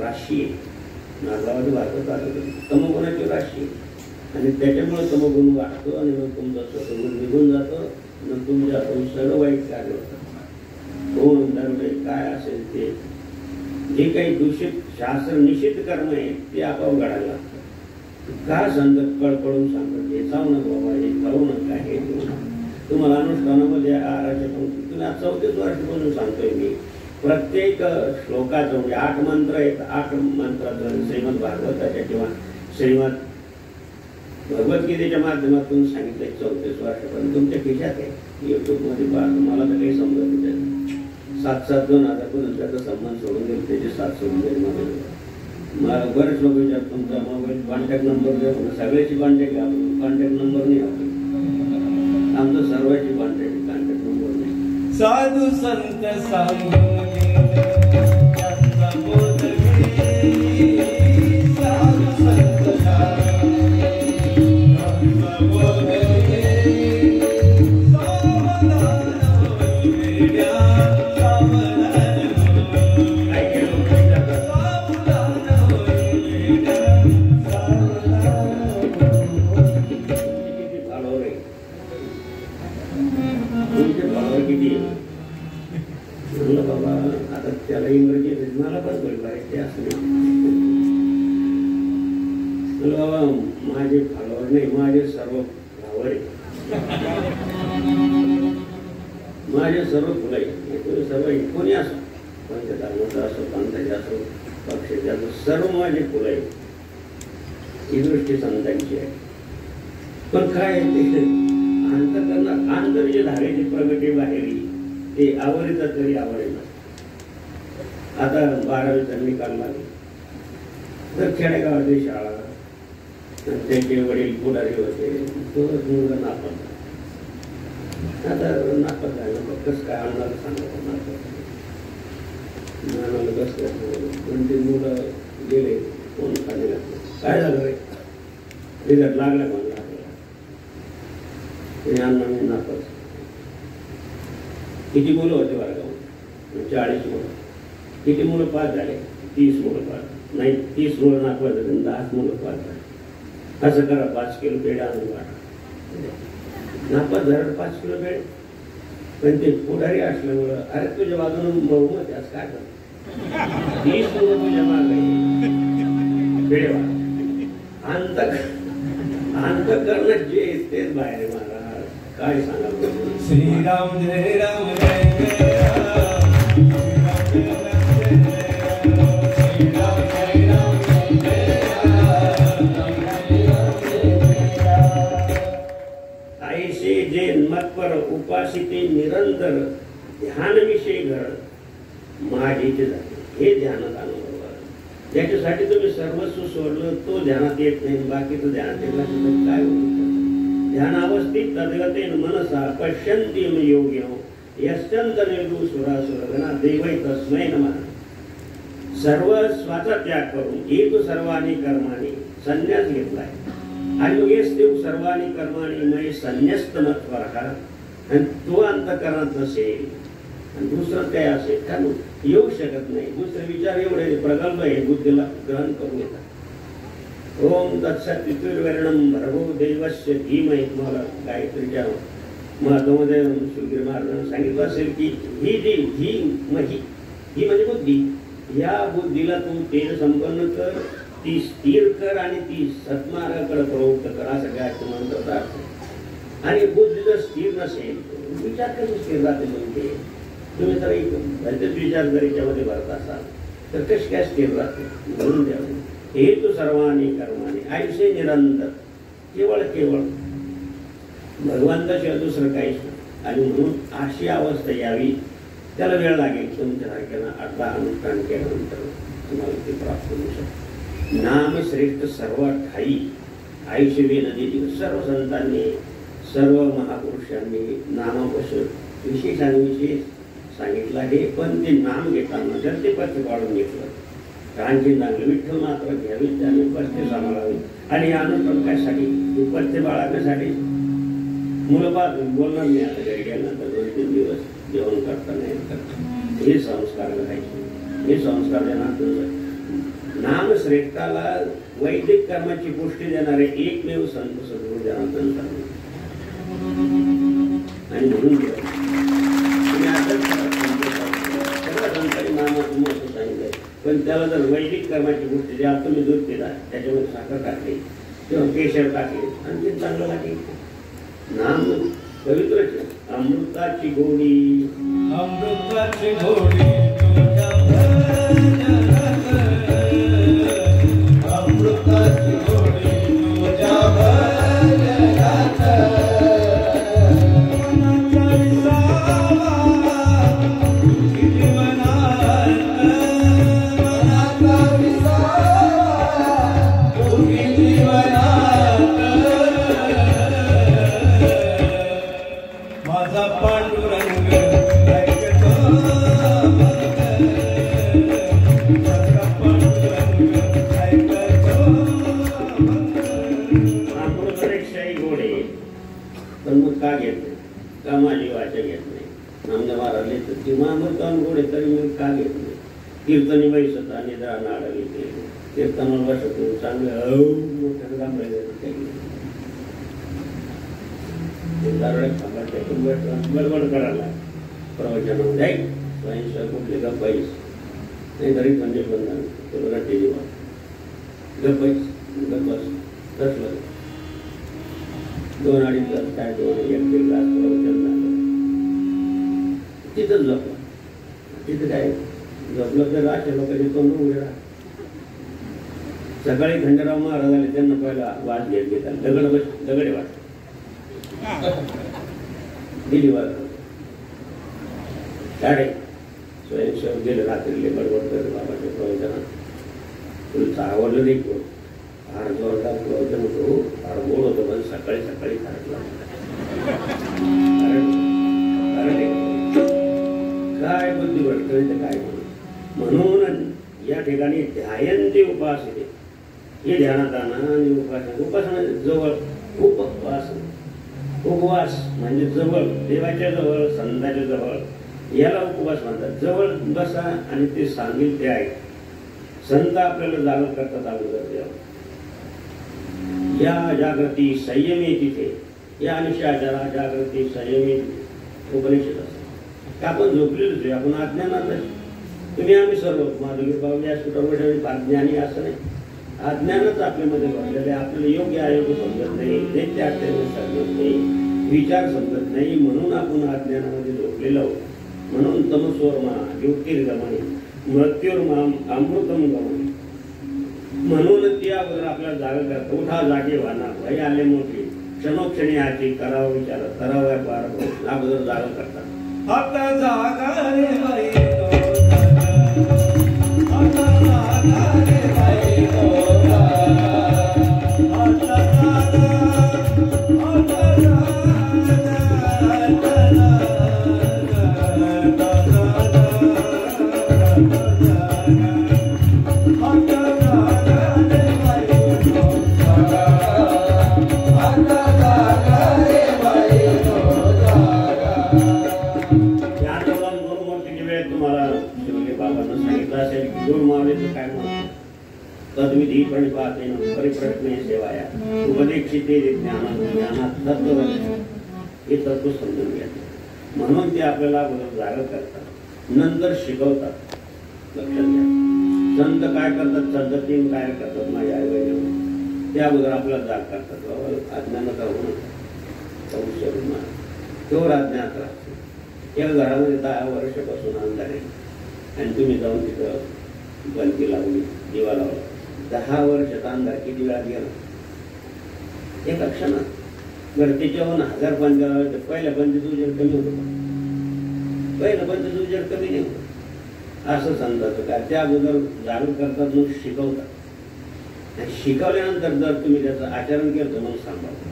[SPEAKER 3] राशी आहे नागरावाचं भारतात आलं तमोगुणाची राशी आहे आणि त्याच्यामुळे तमोगुण वाढतो आणि मग तुमचा सत्वगुण निघून जातो मग तुमच्या हातून सर्व वाईट कार्य होतं कोण धर्म काय असेल ते जे काही दूषित शास्त्र निषिद्ध कर्म आहे ते आपोआप घडायला लागतं का संत कळकळून सांगत हे जाऊ नका बाबा हे करू नका हे तुम्हाला अनुष्ठानामध्ये आहाराच्या पंक्ती तुम्ही आज 34 वर्षापासून सांगतोय मी प्रत्येक श्लोकाचं म्हणजे 8 मंत्र आहेत 8 मंत्राचं श्रीमद भागवताच्या किंवा श्रीमद भगवद्गीतेच्या माध्यमातून सांगितलंय 34 वर्षापर्यंत तुमच्या खिशात आहे युट्यूबमध्ये पाहतो मला तर काही समजत नाही 7-7 2000 पर्यंत त्याचा संबंध सोडून गेले त्याचे 7 सोडून गेले मला बरेच लोक विचारतात तुमचा मोबाईल कॉन्टॅक्ट नंबर द्या सगळ्याची कॉन्टॅक्ट आपण कॉन्टॅक्ट नंबर नाही आपली आमचं सर्वांची कॉन्टॅक्ट नंबर नाही
[SPEAKER 1] साधू संत सांगून त्यांचा बोध घे साधू संत सांगून त्यांचा बोध घे सावधान वेड्या सावधान
[SPEAKER 3] काय काय लोक विचारतात
[SPEAKER 1] सावधान वेड्या
[SPEAKER 3] किती फॉलोअर आहे तुमचे फॉलोअर किती आहे म्हणलं बाबा आता त्याला इंग्रजी मला पण बोलवाय ते असं म्हणलं बाबा माझे फॉलोअर नाही माझे सर्व भावर आहे माझे सर्व फुलं आहे तुम्ही सर्व कोणी असो कोणत्या धर्माचं असो पंथाचे असो पक्षाचे असो सर्व माझे फुलं आहे ही दृष्टी संतांची आहे पण काय ते अंतकरणात आंतर जे धारेची प्रगती बाहेरी ते आवरित तरी आवडेल आता 12वीचा निकाल लागला तर खेडेगावातली शाळा त्यांचे वडील पुढारी होते तोच मुलगा नापास आता नापास झालं तर कसं काय आणणार सांगतो नापास कसं काय 2-3 मुलं गेले कोण खाली घातलं काय झालं रे रिझल्ट लागला कोण लागला मी नापास किती मुलं होते वर्गामध्ये 40 मुलं किती मुलं पास झाले 30 मुलं पास नाही 30 मुलं नापास झाले 10 मुलं पास झाले असं करा 5 किलो पेढे आणून वाटा नापास झालं 5 किलो पेढे पण ते पुढारी असल्यामुळं अरे तुझ्या बाजून बहुमत आहे असं काय करत 30 मुलं तुझ्या मागे पेढे वाटा अंतकरणात जे तेच बाहेर महाराज काय सांगा
[SPEAKER 1] श्रीराम जय राम जय जय राम श्रीराम जय राम जय राम
[SPEAKER 3] ऐसे जे मत्पर उपासिते निरंतर ध्यानविषयी घर माझीचे जाते हे ध्यानात अनुभव त्याच्यासाठी तुम्ही सर्वस्व सोडलं तो ध्यानात येत नाही बाकीचं ध्यानात येत नाही काय होतं ध्यान अवस्थित तद्गतेन मनसा पश्यन्ति योगिनो यश्चंतनेदु सुरासुरगणा देवै तस्मै नमः सर्वस्वाचा त्याग करून एक सर्वानी कर्मानी संन्यास घेतलाय आणि मग हेच देव सर्वानी कर्मानी मय संन्यस्त मत्वरः आणि तो अंतकरणात नसेल आणि दुसरं काय असेल कारण येऊ शकत नाही दुसरे विचार एवढे प्रगल्भ आहे बुद्धीला ग्रहण करून येतात ओम तत्सत पितृवर्णम भर्गो देवस्य धीमहि तुम्हाला गायत्रीच्या महात्मामध्ये शिवगिरी महाराजांनी सांगितलं असेल की ही म्हणजे बुद्धी, या बुद्धीला तू तेज संपन्न कर, ती स्थिर कर आणि ती सत्मार्गाकडे प्रवृत्त कर, असा काय मंत्राचा अर्थ. आणि बुद्धी जर स्थिर नसेल विचार कशी स्थिर राहते? म्हणजे तुम्ही जर भलतेच विचार जर याच्यामध्ये भरत असाल तर कशी काय स्थिर राहते? म्हणून द्यावे हे तू सर्वांनी कर्माने आयुष्य निरंतर केवळ भगवंताशिवाय दुसरं काहीच नाही. आणि म्हणून अशी अवस्था यावी, त्याला वेळ लागेल. तुमच्या सारख्यानं 18 अनुष्ठान केल्यानंतर तुम्हाला ते प्राप्त होऊ शकते. नाम श्रेष्ठ सर्व ठाई आयुष्य नदी सर्व संतांनी सर्व महापुरुषांनी नामापासून विशेष आणि विशेष सांगितलं आहे. पण ते नाम घेताना जर ते पथ्य पाळून घेतलं रांजी लागलं विठ्ठल मात्र घ्यावी, त्याने पथ्य सांभाळावी. आणि अनुष्ठान कशासाठी? पथ्य बाळगण्यासाठी. मुलबाद बोलणार नाही आता घरी गेल्यानंतर 2-3 दिवस जेवण करता नाही करता, हे संस्कार करायचे. हे संस्कार देणार नाम श्रेष्ठाला वैदिक कर्माची पुष्टी देणारे एकमेव संत सद्गुरू जनार्दन स्वामी. आणि म्हणून सर्व संतांनी नामाचं महत्व सांगितलंय. पण त्याला जर वैदिक कर्माची गोष्टी द्या, तुम्ही दूध पिला त्याच्यामध्ये साखर टाकली किंवा केशर टाकले आणखी चांगलं लागेल. नाम पवित्रच अमृताची गोडी,
[SPEAKER 1] अमृताची गोडी तुझ्या अमृताची गोडी तुझ्या भजनात मनाचा विसावा जीवनात, मनाचा विसावा जीवनात. माझा पांडुरंग ऐकतो
[SPEAKER 3] अमृतपेक्षाही गोडे. पण मग का घेत नाही? का माझी वाचा घेत नाही? नामदेव महाराज तर किंवा अमृतान गोडे तरी मी का घेत नाही? कीर्तनी बैसता निद्रा नाडा घेते, कीर्तनाला बसतो चांगलं मोठ्या गांभीर्य गडबड करायला प्रवचन जाईल स्वयंसेवक कुठले गप्पाईस नाही तरी म्हणजे बंधन तुला रट्टे जेव्हा गप्पस तसलं 2-2.5 तास काय 2-1 तास प्रवचन झालं. तिथंच झोपलं. तिथं काय झोपलं तर अशा लोकांची तोंड उघडे राहा. सकाळी खंडेराव महाराज आले, त्यांना पहिला वास घेतला दगडे वास दिली वाज काय स्वयंसेवक गेले रात्रीले बडबड करत बाबाच्या प्रवचनात. तुला आवडलं नाही कोण फार जोरदार प्रवचन होतो, फार गोड होतं, पण सकाळी खायला काय बुद्धी वाटतं काय म्हणून या ठिकाणी ध्यायंती उपासने हे ध्यानात आणा. आणि उपासना जवळ उपवास म्हणजे जवळ देवाच्या जवळ संतांच्या जवळ, याला उपवास म्हणतात. जवळ बसा आणि ते सांगेल ते ऐक. संत आपल्याला जागृत करतात अगोदर देव. या जागृती संयमी तिथे, या निशाचरा जागृती संयमी उपनिषद असतात. आपण झोपलेलोच आहे, आपण अज्ञानात. तुम्ही आम्ही सर्व माधुरी बाबा या ज्ञानी असं नाही, अज्ञानच आपल्यामध्ये भरलेले. आपल्याला योग्य अयोग्य समजत नाही, नित्य आश्चर्य समजत नाही, विचार समजत नाही, म्हणून आपण अज्ञानामध्ये झोपलेलो आहोत. म्हणून तमस्वर्मा ज्योतिर्गमने मृत्युर्माम अमृतम गमने. म्हणून ती अगोदर आपल्याला जागा करतो. उठा जागे व्हाना, भय आले मोठे क्षणोक्षणी आची करावं विचार करावं व्यापार अगोदर जागा करतात.
[SPEAKER 1] आता जागा रे बाई आता जागा रे बाई आता जागा
[SPEAKER 3] काय म्हणतो तद्विधी परिप्रश्ने सेवाया उपदेक्षिते ज्ञानात तत्व हे तत्व समजून घ्यायचं. म्हणून ते आपल्याला अगोदर जागा करतात, नंतर शिकवतात. लक्षात घ्या, संत काय करतात, संत तीन काय करतात, माझ्या आई बहिणी ते अगोदर आपल्याला जाग करतात. बाबा अज्ञानाचा होऊ नका, तेवढं अज्ञात राहतो. या घरामध्ये 10 वर्षापासून अंधार आहे आणि तुम्ही जाऊन तिथं बंदी लावली, दिवा लावला. 10 वर्षात अंधार किती वेळा गेला? एका क्षणात. बरं त्याच्याहून 1000 बंद पहिल्या बंदीचं उजेड कमी होतं, पहिलं बंदीचं उजेड कमी नाही होतं. असं समजायचं काय, त्या अगोदर जागृत करतात, मग शिकवतात. आणि शिकवल्यानंतर जर तुम्ही त्याचं आचरण केलं मग सांभाळतो.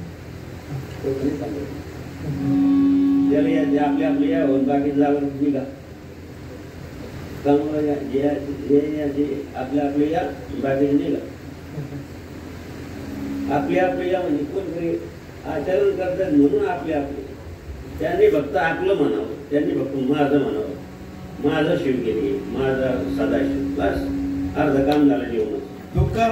[SPEAKER 3] त्याला याचे आपल्या आपल्या या बाकी जावर निघा आपल्या आपल्या या बाकी निघा आपल्या आपल्या या म्हणजे कोणतरी आचरण करतात म्हणून आपले आपले. त्यांनी फक्त आपलं म्हणावं, त्यांनी फक्त माझं म्हणावं, माझं शिवगिरी, माझा सदाशिव, बस अर्ध काम झालं जीवनाचं.
[SPEAKER 1] तुका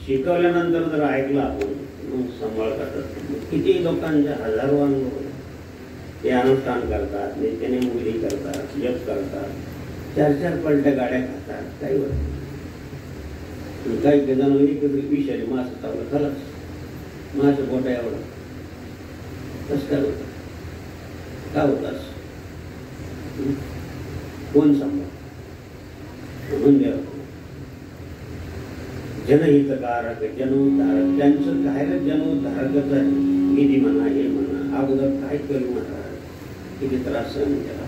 [SPEAKER 3] शिकवल्यानंतर जर ऐकलं आपण मग सांभाळ करतात. किती लोकांच्या हजारो अनुभव ते अनुष्ठान करतात, नित्याने मुली करतात, जप करतात, 4-4 पलट्या गाड्या खातात, काही होत काही जण विषारी मास चावलं खरंच माझं पोटा एवढं कसं काय होतं, का होत असं कोण सांभाळ. म्हणून द्या जनहितकारक जनोद्धारक, त्यांचं काय जनोद्धारकच आहे. विधी म्हणा, हे म्हणा, अगोदर काय करू नका, किती त्रास सहन केला.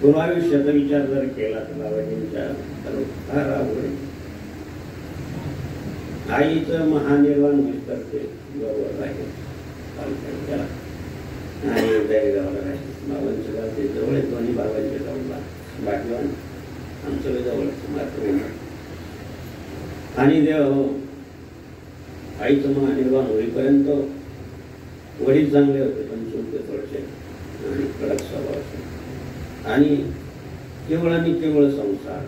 [SPEAKER 3] पूर्वायुष्याचा विचार जर केला तर बाबाजींच्या तर फार अवघड आहे. आईचं महानिर्वाण होईल ते बरोबर राहील त्याला आणि गावाला राहील. बाबांचं गाव ते जवळ आहे, दोन्ही बाबांच्या गावाला बाटवान आमचं जवळच मात्र. आणि देव आईचं महानिर्वाण होईपर्यंत वडील चांगले होते, पण चुलते थोडेसे आणि कडक स्वभावाचे आणि केवळ आणि केवळ संसार.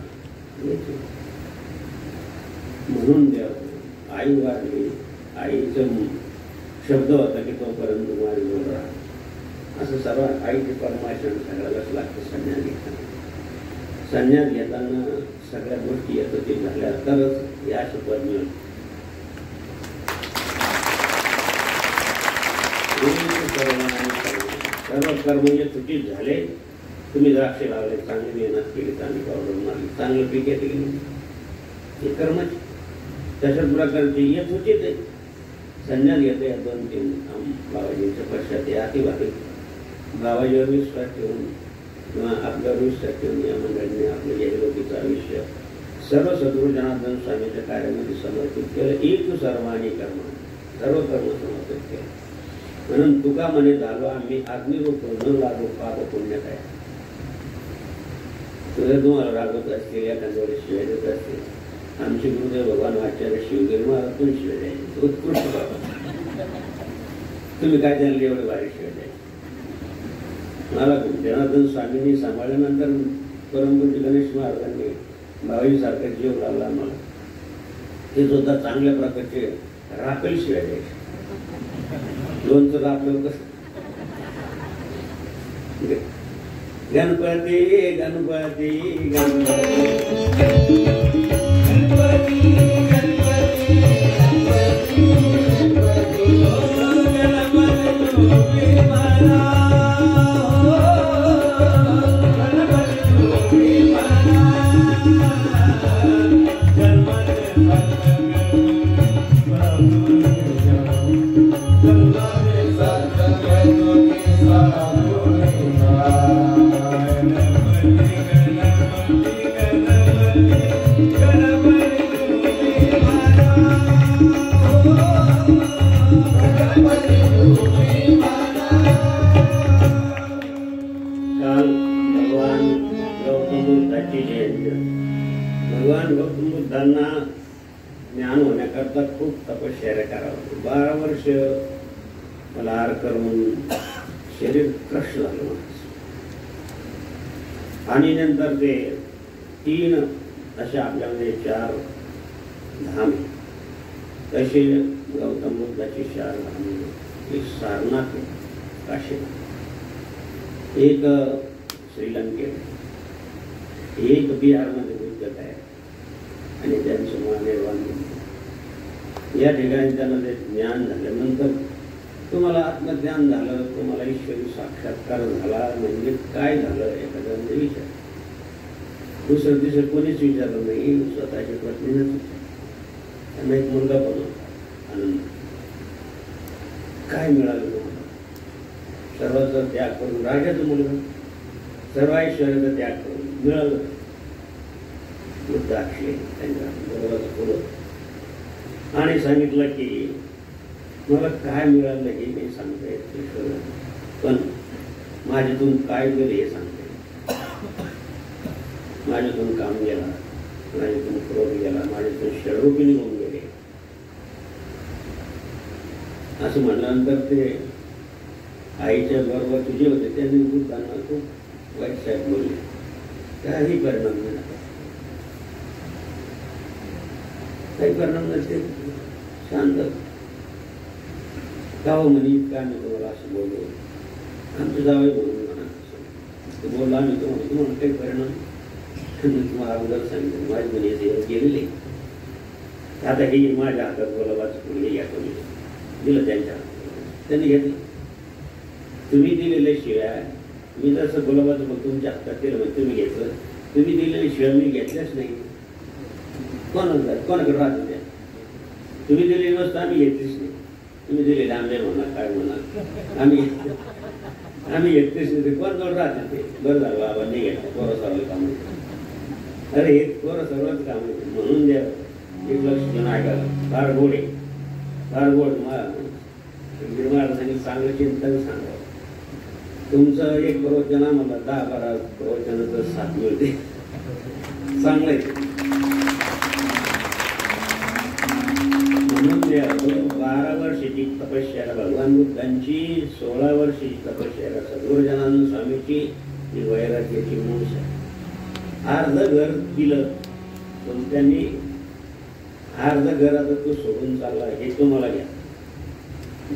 [SPEAKER 3] म्हणून देव आई वाढली, आईचं शब्द होता की तोपर्यंत माझी जोड राहा. असं सर्व आईचे परमाशन सगळ्यालाच लागतं. संन्यास घेताना संन्यास घेताना सगळ्या गोष्टी यथोचित झाल्या तरच या शपथ मिळेल. सर्व कर्म यथोचित झाले. तुम्ही द्राक्ष लावले, चांगली मेहनत केली, चांगली पावडर मारली, चांगलं पीक येते की नाही, हे कर्मच. तशाच प्रकारचे यथोचित आहे. संन्यास घेते 2-3 बाबाजींच्या पश्चात अतिभारी बाबाजीवर विश्वास ठेवून किंवा आपल्यावर विश्वास ठेवून या मंडळीने आपलं जयलोकीचं आयुष्य सर्व सद्गुरू जनार्दन स्वामीच्या कार्यामध्ये समर्पित केलं. एक सर्वांनी कर्म, सर्व कर्म समर्पित केलं. म्हणून तुका म्हणे झालो आम्ही अग्निरूप न लागो पाप पुण्य काय. तुझे तुम्हाला रागवत असतील, एखाद्यावर शिवाय देत असतील, आमचे गुरुदेव भगवान आचार्य शिवगिरी महाराज पण शिवाय द्यायचे उत्कृष्ट बाबा. तुम्ही काय त्यांना एवढे भारी शिवाय द्यायचे. मला जनार्दन स्वामींनी सांभाळल्यानंतर परमपूज्य गणेश महाराजांनी बाबाजीसारखा जीव लावला आम्हाला. ते सुद्धा चांगल्या प्रकारचे रापेल शिवाय द्यायचे. लोणचं रापलं कसं. गणपती गणपती गणपती
[SPEAKER 1] गणपती
[SPEAKER 3] भगवान गौतम बुद्धांना ज्ञान होण्याकरता खूप तपश्चर्या करावं. 12 वर्ष फलाहार करून शरीर क्रश झालं आणि नंतर ते 3 अशा आपल्यामध्ये 4 धाम तसे गौतम बुद्धाची 4 धाम. एक सारनाथ आहे काशीला, एक श्रीलंकेत, एक बिहारमध्ये बुद्ध आहे आणि त्यांचं महानिर्वाण. या ठिकाणी त्यांना ते ज्ञान झाल्यानंतर तुम्हाला आत्मज्ञान झालं, तुम्हाला ईश्वरी साक्षात्कार झाला म्हणजे काय झालं एखाद्याने विचार. दुसरं तिसरं कोणीच विचारलं नाही, स्वतःच्या पत्नीनंच. त्यांना एक मुलगा पण होता आनंद. काय मिळालं तुम्हाला? सर्वांचा त्याग करून, राजाचा मुलगा सर्व ऐश्वर्याचा त्याग करून मिळालं. बुद्ध अक्षय त्यांच्या बरोबर बोलत आणि सांगितलं की मला काय मिळालं हे मी सांगता येत, पण माझ्यातून काय गेलं हे सांगता येत. माझ्यातून काम गेला, माझ्यातून क्रोध गेला, माझ्यातून षडरूपी निघून गेले. असं म्हणल्यानंतर ते आईच्या बरोबर तुझे होते त्यांनी बुद्धांना खूप वाईट साहेब बोलले. काही परिणाम नाही, काही परिणाम नसते. शांत गाव म्हणे इतका आम्ही तुम्हाला असं बोललो, आमचं जावं बोलून म्हणा बोलला आम्ही तुम्हाला काही परिणाम तुम्हाला अगोदर सांगितलं. माझी म्हणे गेलेले आता हे माझ्या हातात गुलाबाचं फुल हे घ्या तुम्ही दिलं त्यांच्या हातात. त्यांनी घेतलं. तुम्ही दिलेल्या शिवाय मी जसं गुलाबाचं फुल तुमच्या हातात दिलं म्हणजे तुम्ही घेतलं. तुम्ही दिलेल्या शिवाय मी घेतल्याच नाही. कोणाकडे राहत द्या. तुम्ही दिलेली वस्तू आम्ही घेतलीच नाही. तुम्ही दिलेले आंबे म्हणा काय म्हणा आम्ही घेतलीच नाही. ते कोणाकडे राहते ते. बरं झालं बाबा नाही घेतलं, पोरं सर्व काम. अरे हे पोरं सर्वच काम म्हणून द्या. एक लक्ष देऊन ऐकायला फार गोड आहे, फार गोड. महाराजांनी चांगलं चिंतन सांगावं. तुमचं एक प्रवचन आम्हाला 10-12 प्रवचनाचं साथ मिळते. चांगलं आहे. म्हणून 12 वर्षाची तपश्चर्या भगवान बुद्धांची, 16 वर्षाची तपश्चर्या सद्गुरुजनानंद स्वामीची ही वैराग्याची मूस आहे. अर्ध घर दिलं पण त्यांनी अर्ध घराचं तो सोडून चालला हे तुम्हाला घ्या.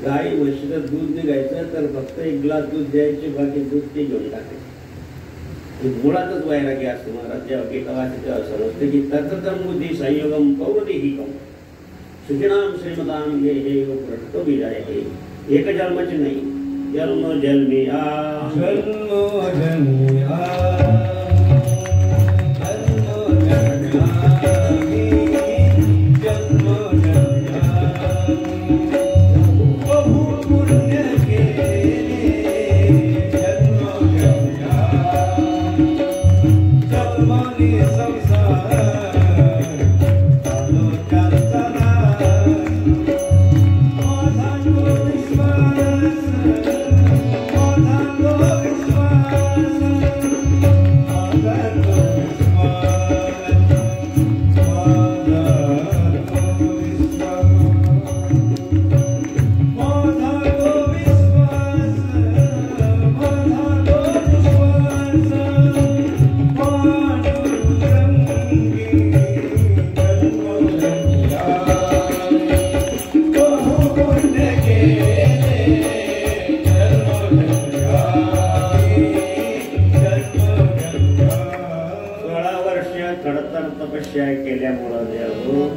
[SPEAKER 3] गाई म्हशीचं दूध निघायचं तर फक्त 1 ग्लास दूध द्यायचे, बाकी दूध ते घेऊन टाकायचे. मुळातच वैराग्य असतं. महाराज जेव्हा गीता वाचते तेव्हा समजते की तत्तम बुद्धी संयोगम पौरती ही कम सुखिनाम श्रीमताम ये हे भ्रष्टो भी जाय. हे एक जन्माचे नाही, जन्म जन्मी आ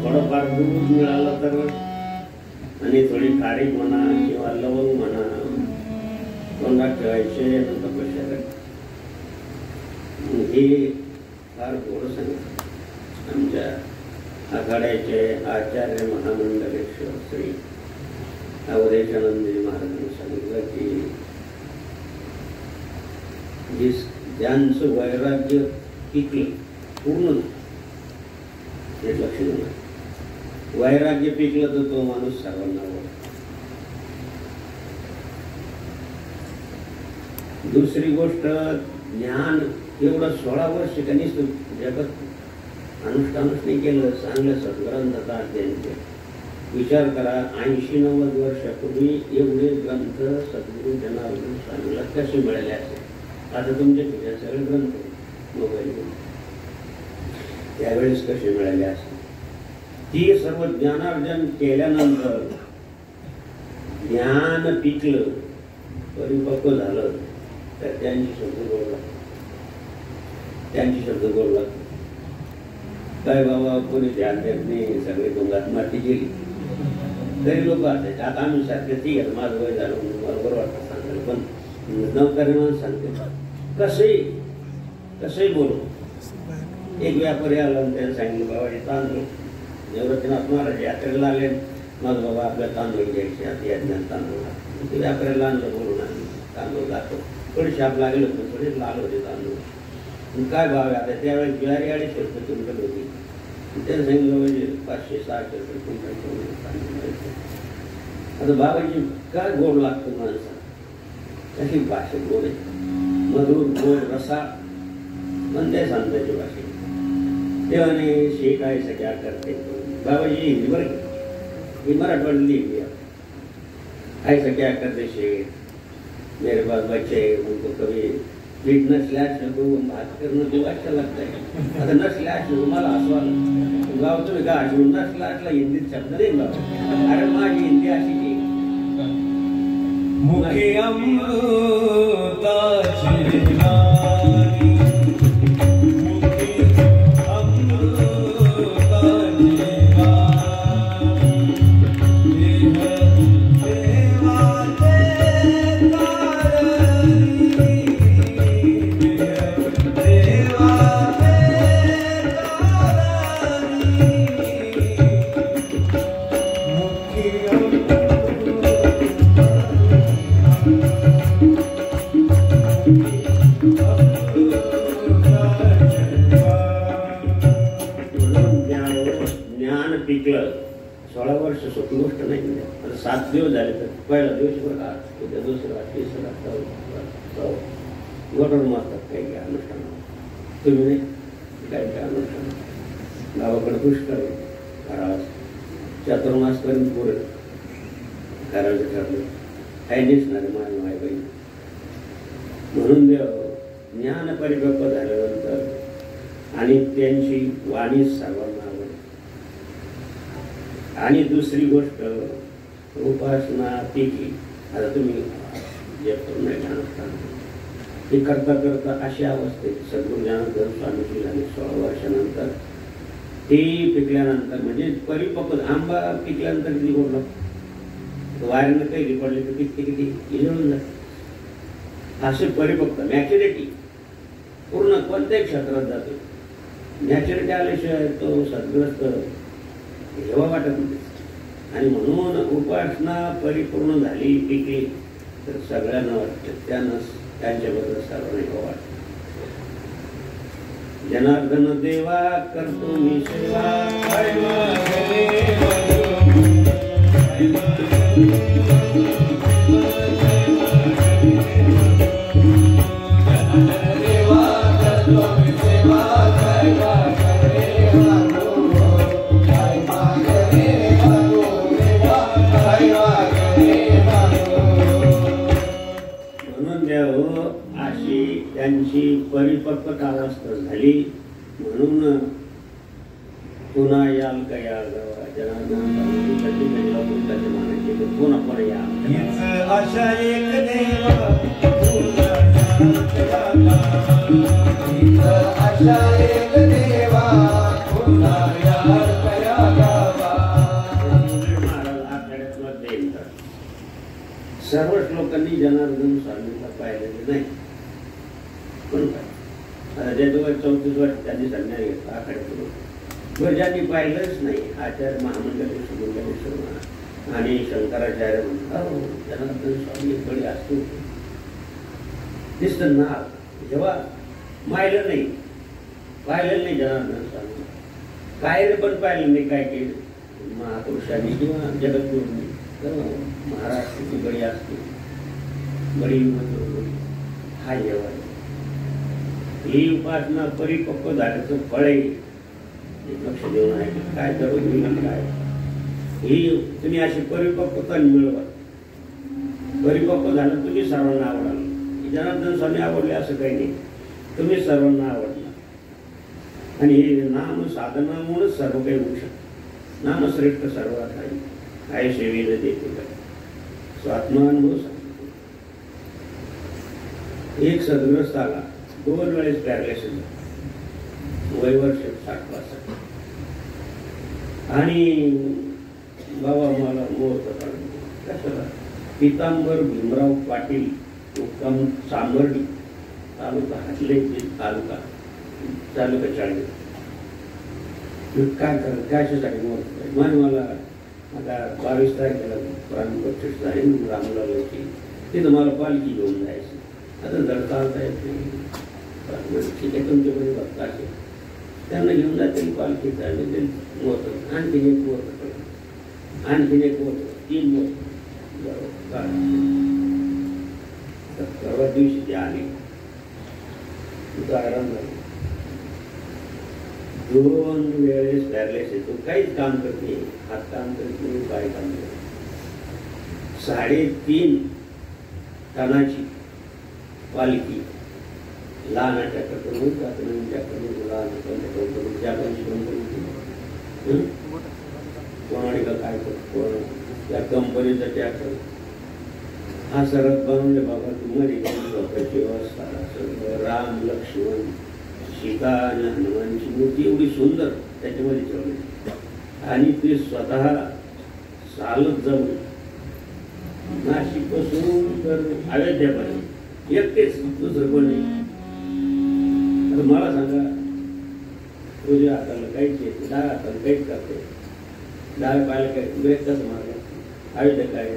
[SPEAKER 3] थोडंफार दूध मिळालं तर आणि थोडी खारीक म्हणा किंवा लवंग म्हणा तोंडात ठेवायचे. तपश्चर्या हे फार गोड सांगितलं. आमच्या आखाड्याचे आचार्य महामंडलेश्वर श्री अवधेशानंदजी महाराजांनी सांगितलं की ज्यांचं वैराग्य पिकलं पूर्ण हे लक्ष देणार. वैराग्य पिकलं तर तो माणूस सर्वांना आवडतो. दुसरी गोष्ट ज्ञान एवढं 16 वर्ष त्यांनी जगत अनुष्ठानच नाही केलं, चांगलं सद्ग्रंथाचा अध्ययन केलं. विचार करा, 80-90 वर्षापूर्वी एवढे ग्रंथ सद्गुरू जनार्दन स्वामीला कसे मिळाले असेल? आता तुमच्या खिशात सगळे ग्रंथ मोबाईलवर, त्यावेळेस कसे मिळाले असेल? ती सर्व ज्ञानार्जन केल्यानंतर ज्ञान पिकलं, परिपक्व झालं, तर त्यांची शब्द गोड लागतात. काय बाबा कोणी ध्यान देत नाही, सगळे डोंगात माती गेली तरी लोक असायचे. आता आम्ही सारखे ठीक आहे, माझं वय झालं म्हणून मला बरं वाटतं सांगायला, पण नवकारी म्हणून सांगते कसंही बोलू. एक व्यापारी आला आणि त्याने सांगितलं, बाबा तांदूळ निवृत्तीनाथ महाराज यात्रेला आले, माझं बाबा आपल्या तांदूळ घ्यायचे, आता याज्ञात तांदूळ. ते व्यापाऱ्याला आणलं बोलून, आम्ही तांदूळ दाखव, थोडी शाप लागेल होतं, थोडे लाल होते तांदूळ. काय भाव आहे? आता त्यावेळेस ज्वारी 250 रुपये क्विंटल होती. त्याने सांगितलं म्हणजे 500-600 रुपये क्विंटल. आता बाबाजी काय गोड लागतं माणसा, कशी भाषा गोड आहे, मधुर गोड रसा म्हणते सांगताची भाषा. तेव्हाने शेख आहे सगळ्या करते. बाबाजी हिंदी बरं ही मराठवाडी लिहिली ऐसा क्या करते शेख, मेरे पास बच्चे उनको कभी पीठ नसल्यास भात करणं तेव्हा अच्छा लगता है. आता नसल्यास तुम्हाला हसवाल गाव तुम्ही का हसवून नसल्यासला हिंदीत शब्द नाही बाबा. अरे माझी हिंदी अशी की
[SPEAKER 1] मुखे अमृताची नारी, मुखे अमृताची
[SPEAKER 3] पिकलं. 16 वर्ष सोपी गोष्ट नाही. आता 7 दिवस झाले तर पहिला दिवस बघा, उद्या दुसरा, तिसरा, चौथा गोटून मारतात काही काय अनुष्ठान. तुम्ही नाही काय काय अनुष्ठान गावाकडे पुष्कळ घरास चातुर्मास पर्यंत पुरे करायचं ठरलं. काही दिसणारे माझी माय बहीण म्हणून देव ज्ञान परिपक्व झाल्यानंतर आणि त्यांची वाणी सर्वांना आवडली. आणि दुसरी गोष्ट उपासना पिकली. आता तुम्ही जे करून हे करता करता अशा अवस्थेत सद्गुरू ज्ञानोबा स्वामीची झाली 16 वर्षानंतर. ती पिकल्यानंतर म्हणजे परिपक्व आंबा पिकल्यानंतर किती गोड लागतो, वाऱ्यानं काही पडले तर किती इजळून जाते. असे परिपक्व मॅच्युरिटी पूर्ण कोणत्याही क्षेत्रात जातो. मॅच्युरिटी आल्याशिवाय तो सद्ग्रस्त हेवा वाटत नाही. आणि म्हणून उपासना परिपूर्ण झाली पिकली तर सगळ्यांना वाटतं त्यांच्याबद्दल सर्वांना वाटतं. जनार्दन देवा करतो मी सेवा, त्यांची परिपक्वता अवस्था झाली. म्हणून पुन्हा याल का या म्हणायचे पुन्हा पण या
[SPEAKER 1] आशा एक देवा, आशा एक देवा पुन्हा याल का या गावा.
[SPEAKER 3] महाराज आखाड्यात येतात. सर्वच लोकांनी जनार्दन स्वामींना पाहिलेले नाही. पण काय ज्याचं वय 34 वर्ष त्यांनी संन्यास घेतला आखाड्यातून. बरं ज्यांनी पाहिलंच नाही आचार्य महामंडलेश्वर आणि शंकराचार्य म्हणतात जनार्दन स्वामी बळी असतो दिसतं ना. जेव्हा पाहिलं नाही जनार्दन स्वामी काय पण पाहिलं नाही. काय केलं महापुरुषांनी किंवा जगद्गुरूंनी महाराष्ट्राची बळी असते. बळी हा जेव्हा ही उपासना परिपक्व झाल्याचं फळ आहे. लक्ष देऊन आहे काय दररोज मिळणार काय ही तुम्ही अशी परिपक्वता मिळवा. परिपक्व झालं तुम्ही सर्वांना आवडाल. जनार्दन स्वामी आवडले असं काही नाही, तुम्ही सर्वांना आवडणार. आणि हे नाम साधनामुळेच सर्व काही होऊ शकतं. नामश्रेष्ठ सर्वात आहे काय सेवेला देते स्वात्मानुभव सांगतो. एक सद्ग्रस्त आला 2 वेळेस पॅरालिसिस, वय वर्ष 60-65, आणि बाबा मला मुहूर्त काढून कशाला. पितांबर भीमराव पाटील मुक्काम सांबर्डी तालुका हातले तालुका 40. काय कर कशासाठी मुहूर्त म्हणजे मला आता 22 तारखेला प्राणप्रतिष्ठा आहे रामलालाची. तिथं मला पालखी घेऊन जायची. आता जर चालता येत नाही, ठीक आहे तुमच्याकडे भक्त असेल त्यांना घेऊन जाते पालखी चालली मुहूर्त. आणखीन एक मुहूर्त, आणखीन एक मुहूर्त, 3 मुहूर्त. परवा दिवशी ते आले, तुझा आराम झाला. 2 वेळेस पॅरालिसिस, तो काहीच काम करत नाही, हात काम करत नाही, पाय काम करत नाही. 3.5 टनाची पालखी लहान ट्रॅक्टर करून ट्रॅक्टर लहान कोणाने का काय करतो त्या कंपनीचा ट्रॅक्टर हा सरत बनवले बाबा. तुम्हाला लोकांची व्यवस्था सगळं राम लक्ष्मण सीता आणि हनुमानची मूर्ती एवढी सुंदर त्याच्यामध्ये ठेवली. आणि ते स्वतः चालत जाऊन नाशिक पासून तर अयोध्यापर्यंत एकटेच, दुसरं कोण नाही. मला सांगा तुझ्या हाताला काहीच येते, डाव्या हाताला काहीच करते, डाव्या पायाला काही ब्रेक कसं मारला. अयोध्या काय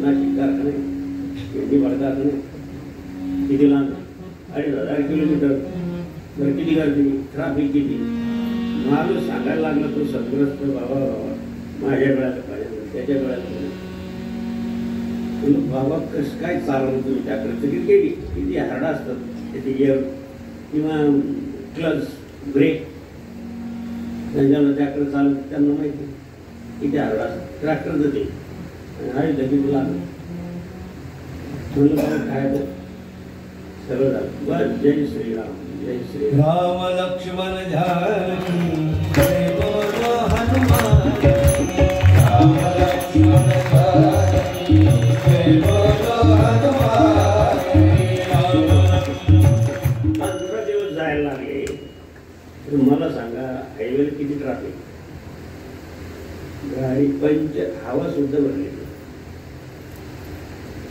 [SPEAKER 3] नाशिक कारखाना भडकात नाही, किती लांब 2,500 किलोमीटर. बरं किती गर्दी, ट्राफिक किती. माणूस सांगायला लागला तो सद्ग्रस्त बाबा माझ्या वेळाला पाहिजे त्याच्या वेळाला बाबा कसं काय चालवलं तुम्ही ट्रॅक्टर. किती हार्ड असतात त्याचे गिअर किंवा क्लच ब्रेक. त्यांच्याला ट्रॅक्टर चालवत त्यांना माहिती किती हार्ड असतात. ट्रॅक्टर जाते आणि किती लागलं म्हणलं बाबा काय सरळ झालं. बस जय श्रीराम, जय श्रीराम.
[SPEAKER 1] राम लक्ष्मण जानकी जय बोलो हनुमान. राम लक्ष्मण जानकी जय बोलो हनुमान.
[SPEAKER 3] 15 दिवस जायला लागले. तर मला सांगा हायवेला किती ट्रॅफिक. गाडी हवा सुद्धा भरली.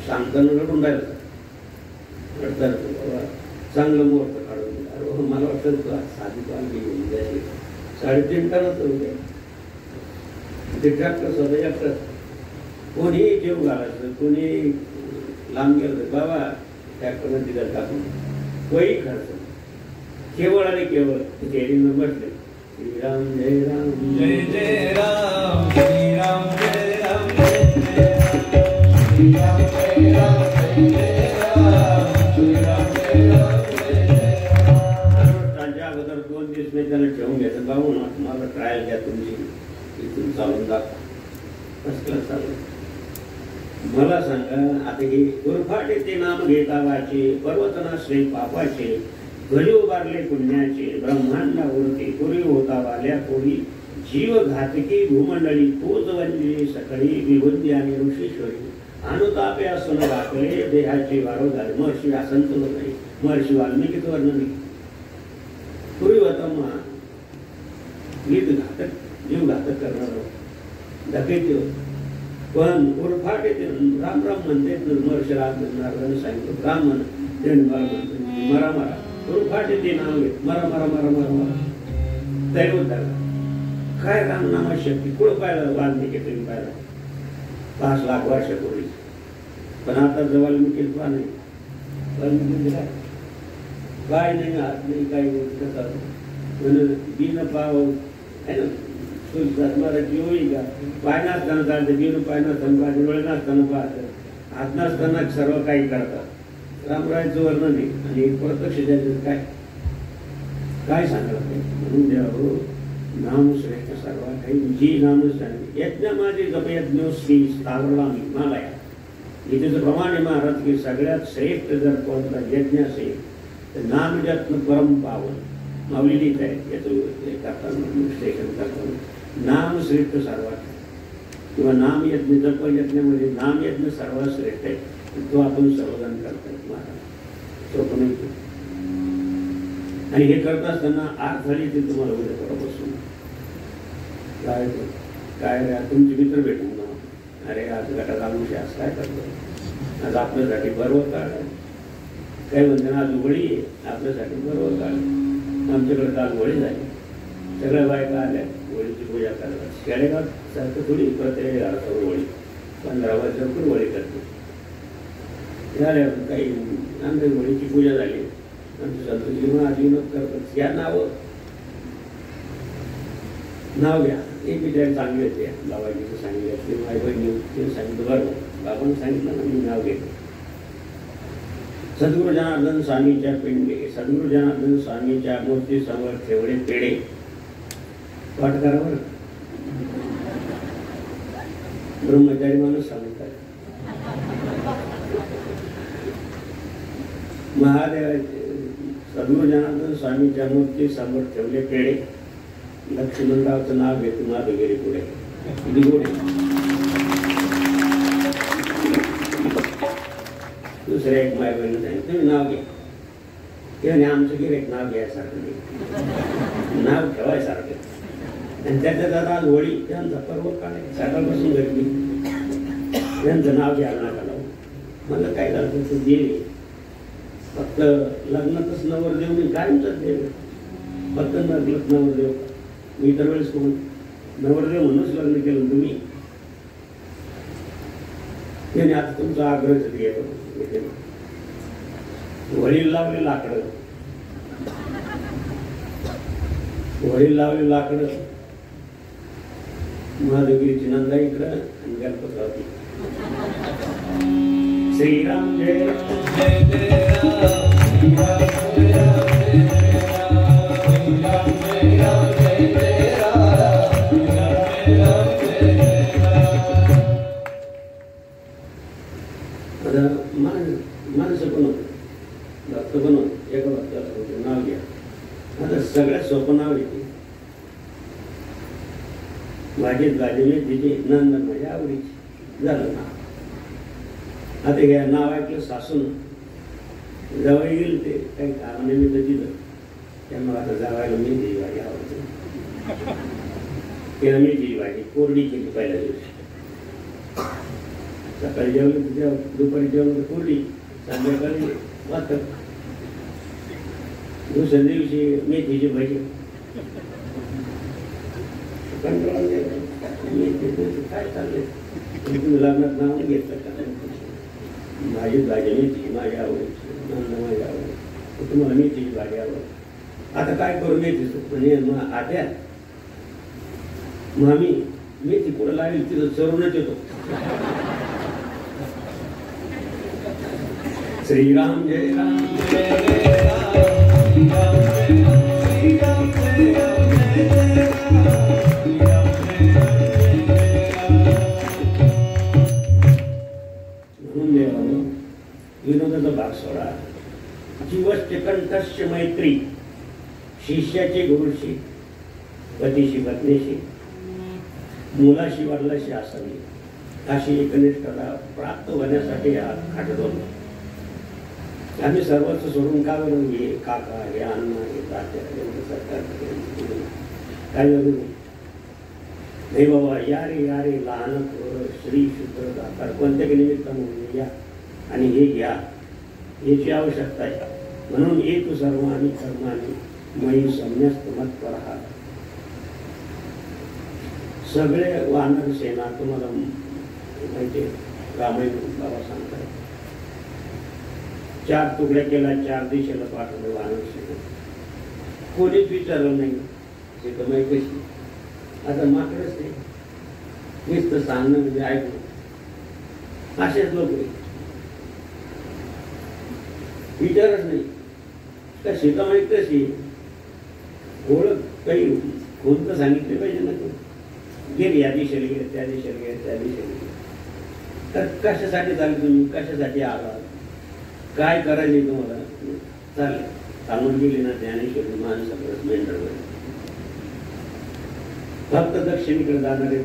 [SPEAKER 3] सांगताना रडून राहिलं. रडता बाबा चांगलं मुहूर्त काढून दिला. मला वाटतं तुला साधी पालखी घेऊन जायची. 3.5 टनाच होते ते ट्रॅक्टर स्वतः एकटं. कोणी जेव घालायचं, कोणी लांब गेलं बाबा ट्रॅक्टरमध्ये तिला टाकून काही खर्च केवळ आणि केवळ केळीनं म्हटले श्रीराम जय राम
[SPEAKER 1] जय जय राम श्रीराम जय राम जय जय श्रीराम जय राम जय जय राम श्रीराम जय राम जय जय.
[SPEAKER 3] त्यांच्या अगोदर 2 दिवस मी त्याला ठेवून घ्यायचं. बाबू ना तुम्हाला ट्रायल घ्या तुमची, इथून चालून दाखवा कसलं चालू. मला सांगा आता हे गुरफाटे ते नाम घेता वाचे पर्वतनाश्रे पापाचे घरी उभारले पुण्याचे ब्रह्मांडावरती पुरी होता वाल्या कोळी जीव घातकी भूमंडळी तोच वंजली सकाळी विबुद्धी आणि ऋषीश्वरी अनुतापे असून वाकले देहाचे वारो झाले. महर्षी असंतुलन नाही, महर्षी वाल्मिकीच वर्णन नाही. पूर्वी होता महा नीट घातक जीव घातक करणार डकेती होत. पण उरफाटे ते राम राम म्हणते महर्षी राम नारायण सांगितलं ब्राह्मण ते मरा मरा उरफाटे ते नाव घेत मरा मरा मरा मरा मरा दैवत झाला. काय राम नामा शक्ती कुठं पाहिलं वाल्मिकी तुम्ही पाहिलं 5 लाख वर्षापूर्वी. पण आता जवळ मी केलं नाही. वाल्मिकी काय नाही हात नाही काही म्हणून बिन पाव आहे ना मराठी होईल का. पाय नसताना चालतं बिन पाय नसताना पाहते डोळे नसताना पाहतं हात नसताना सर्व काही करतात. रामरायचं वर्णन आहे आणि प्रत्यक्ष त्याचं काय काय सांगायला पाहिजे म्हणून देवा नाम श्रेष्ठ सर्व काही जी नाम सांगितली यज्ञ माझे जपयज्ञोस्मी स्थावरला हिमालया इथे प्रमाण आहे महाराज की सगळ्यात श्रेष्ठ जर कोणता यज्ञ असेल तर नाम यत्न परम पावन माऊली लिहित आहे याचं करताना विश्लेषण करताना नाम श्रेष्ठ सर्वात किंवा नाम यज्ञ जप यज्ञामध्ये नाम यज्ञ सर्वात श्रेष्ठ आहे तो आपण सर्वजण करतात महाराज सोपं नाही आणि हे करत असताना अडथळे ते तुम्हाला उद्या परत बसून काय रे तुमचे मित्र भेटून ना अरे आज गटात आमुषी असं काय करतो आज आपल्यासाठी बरोबर काढ काय म्हणते ना आज होळी आहे आपल्यासाठी बरोबर काढ आमच्याकडे काल होळी झाली सगळ्या बायका आल्या होळीची पूजा करतात खेडेगावात सारखं थोडी प्रत्येक घरासमोर होळी 15 वर्षापूर्वी होळी करते झाल्या काही आमच्या होळीची पूजा झाली आमची संतोषी महाराज विनोद करतात या नाव घ्या एक विचार चांगले होते बाबाजीचं सांगितलं की माझी बहिणी सांगितलं बरोबर बाबांनी सांगितलं ना मी नाव घेतो सद्गुरु जनार्दन स्वामीच्या पिंडे सद्गुरु जनार्दन स्वामीच्या मूर्ती समोर ठेवले पेढे पाठ करा बरं ब्रह्मचारी माणूस सांगतात महादेवाचे सद्गुरु जनार्दन स्वामीच्या मूर्ती समोर ठेवले पेढे लक्ष्मणरावचं नाव घेतो माधुगिरी पुढे किती गोड दुसऱ्या एक माय बहिणी सांगितलं तुम्ही नाव घ्या तेव्हा आमचं गिऱ्हाईक नाव घ्यायसारखं नाही नाव ठेवायसारखं आणि त्याच्यात आता आज होळी त्यांचा पर्व काय सकाळपासून घडली त्यांचं नाव घ्यायला नका लावू मला काय झालं तसं देव फक्त लग्नातच नवरदेव मी कायमचाच देव फक्त लग्नात नवरदेव मी इतर वेळेस कोण नवरदेव म्हणूनच लग्न केलं तुम्ही त्याने आता तुमचा आग्रह घेतो वडील लावले लाकडं वडील लावले लाकडं महादेवीची नंदा इकडं आणि गणपतरावती श्रीराम जय राम जय जय माणसं पण भक्त पण एका भक्ताचं नाव घ्या आता सगळ्यात सोपं नाव येते माझे गाजले तिचे नंदन माझ्या आवडीची झालं ना आता घ्या नाव ऐकलं सासून जवळ येईल ते काही कामानिमित्त दिलं त्यामुळे आता जावायला मेथीची भाजी आवडते त्याला मेथीची भाजी कोरडी केली पहिल्या दिवशी सकाळी जेवलं दुपारी जेवलं कोरडी संध्याकाळी वाटत दुसऱ्या दिवशी मेथीची भाजी कंटाळा काय चाललंय तुम्ही लग्नात नाव घेतलं का माझी भाजी मेथी माझ्या आवडीची नंद माझ्या आवडीची तुम्हाला मेथीची भाजी आवडत आता काय करू मेथीचं म्हणजे मग आत्या मग आम्ही मेथी पुढे लागेल तिथं चरूनच येतो श्रीराम जय राम जय जय राम श्रीराम जय राम जय म्हणून देवानं विनोदाचा भाग सोडा जीवस्य कंठस्य मैत्री शिष्याची गुरुशी पतीशी पत्नीशी मुलाशी वडिलाशी असावी अशी एकनिष्ठता प्राप्त होण्यासाठी हा खाटलो आम्ही सर्वच सोडून का बरं हे काका हे अण्णा हे तात्या सरकार काय जरूर नाही बाबा या रे लहान श्री शुद्र दातार कोणत्या निमित्ताने या आणि हे घ्या याची आवश्यकता आहे म्हणून एक सर्वांनी कर्माने मयी सम्यस्त मत पहा सगळे वानर सेना तुम्हाला माहिती रामायण बाबा सांगतात 4 तुकड्या केला 4 दिशेला पाठवलं वानर सेना कोणीच विचारलं नाही ते कमाई कशी आता माकडच नाही नुसतं सांगणं म्हणजे ऐकणं असेच लोक विचारच नाही का सीतामाई कशी ओळख काही कोणतं सांगितले पाहिजे ना तू गेली या दिशेला गेले त्या दिशेला गेले त्या दिशेला गेले तर कशासाठी चालले तुम्ही कशासाठी आला काय करायचे तुम्हाला चालेल सांगून गेली ना ज्ञानेश्वरी माणसाकडे मेंढरवर फक्त दक्षिणेकडे जाणारे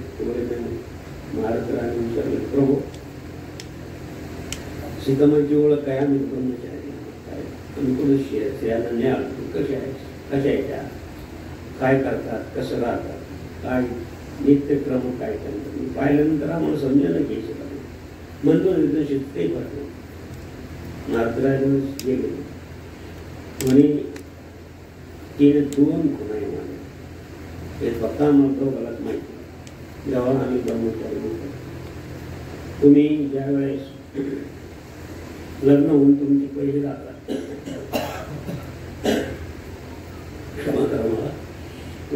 [SPEAKER 3] महाराष्ट्राने विचारले प्रभू सीतामाईची ओळख काय आम्ही ब्रह्मचारी काय आम्ही कुठे स्त्रियांना न्याल कशा आहे कशा यायच्या काय करतात कसं राहतात काय नित्यक्रम काय करतात मी पाहिल्यानंतर आम्हाला समजायला घ्यायचं म्हणतो काही फरक नाही महाराष्ट्राने गेले म्हणे तिने 2 खुणा आहे माझ्या हे फक्त आम्हाला दोघालाच माहिती जेव्हा आम्ही ब्रह्मचारी होतो तुम्ही ज्यावेळेस लग्न होऊन तुमची पहिली राहतात क्षमा करा मला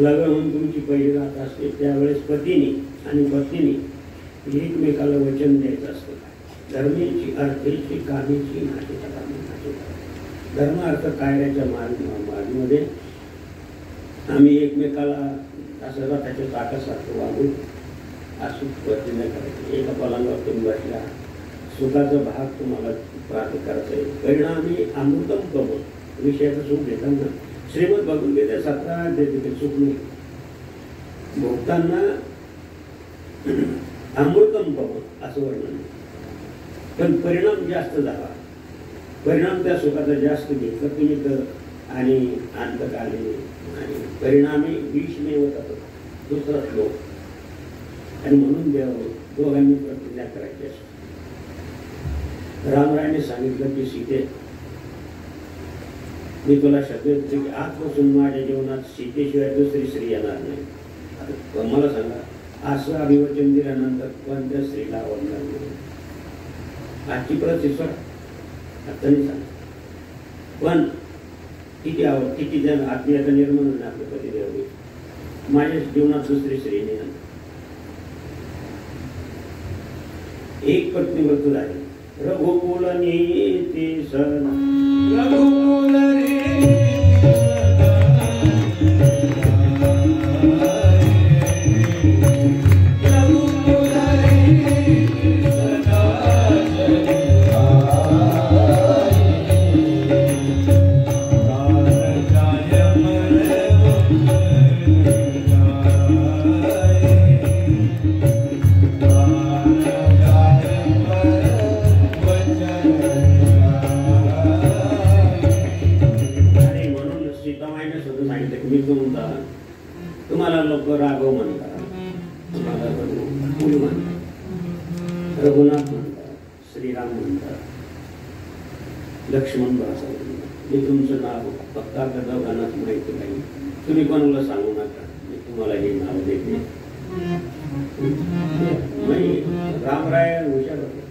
[SPEAKER 3] लग्न होऊन तुमची पहिली राहत असते त्यावेळेस पतीने आणि पत्नीने एकमेकाला वचन द्यायचं असतं धर्मेची अर्थेची कामेची नातेच्या कामे धर्म अर्थ कायद्याच्या मार्गामध्ये आम्ही एकमेकाला असं रथाच्या चाकासारखं वागून असं पद्धतीने करायचं एका पलंगावर तुम्ही बसल्या सुखाचा भाग तुम्हाला प्राप्त करायचा आहे परिणामी अमृतम कमव विषयाचं सुख घेताना श्रीमद भगवद्गीता 17 अध्याय सुख नाही भोगताना अमृतम कमव असं वर्णन पण परिणाम जास्त झाला परिणाम त्या सुखाचा जास्त घेतला तुम्ही तर आणि अंतकाली आणि परिणामी विषमेव होतात दुसरा श्लोक आणि म्हणून दोघांनी प्रतिज्ञा करायची असते रामरायने सांगितलं की सीते मी तुला शब्द देतो की आजपासून माझ्या जीवनात सीतेशिवाय दुसरी स्त्री येणार नाही आता मला सांगा असं अभिवचन दिल्यानंतर कोणत्या स्त्रीला आवडणार नाही आजची प्रतिष्ठा आता नाही सांग पण किती आवड किती जण आत्मीयता निर्माण होईल आपल्या पतिदेव माझ्या जीवनात दुसरी स्त्री नाही एक पत्नी व्रत झाली रघुकुल नीती सन
[SPEAKER 1] रघुकुल
[SPEAKER 3] तुम्हाला लोक राघव म्हणतात तुम्हाला मूल म्हणतात रघुनाथ म्हणतात श्रीराम म्हणतात लक्ष्मण भाषा मी तुमचं नाव फक्त आपल्या दोघांनाच माहिती नाही तुम्ही कोणाला सांगू नका मी तुम्हाला हे नाव देते रामराय हुशार होते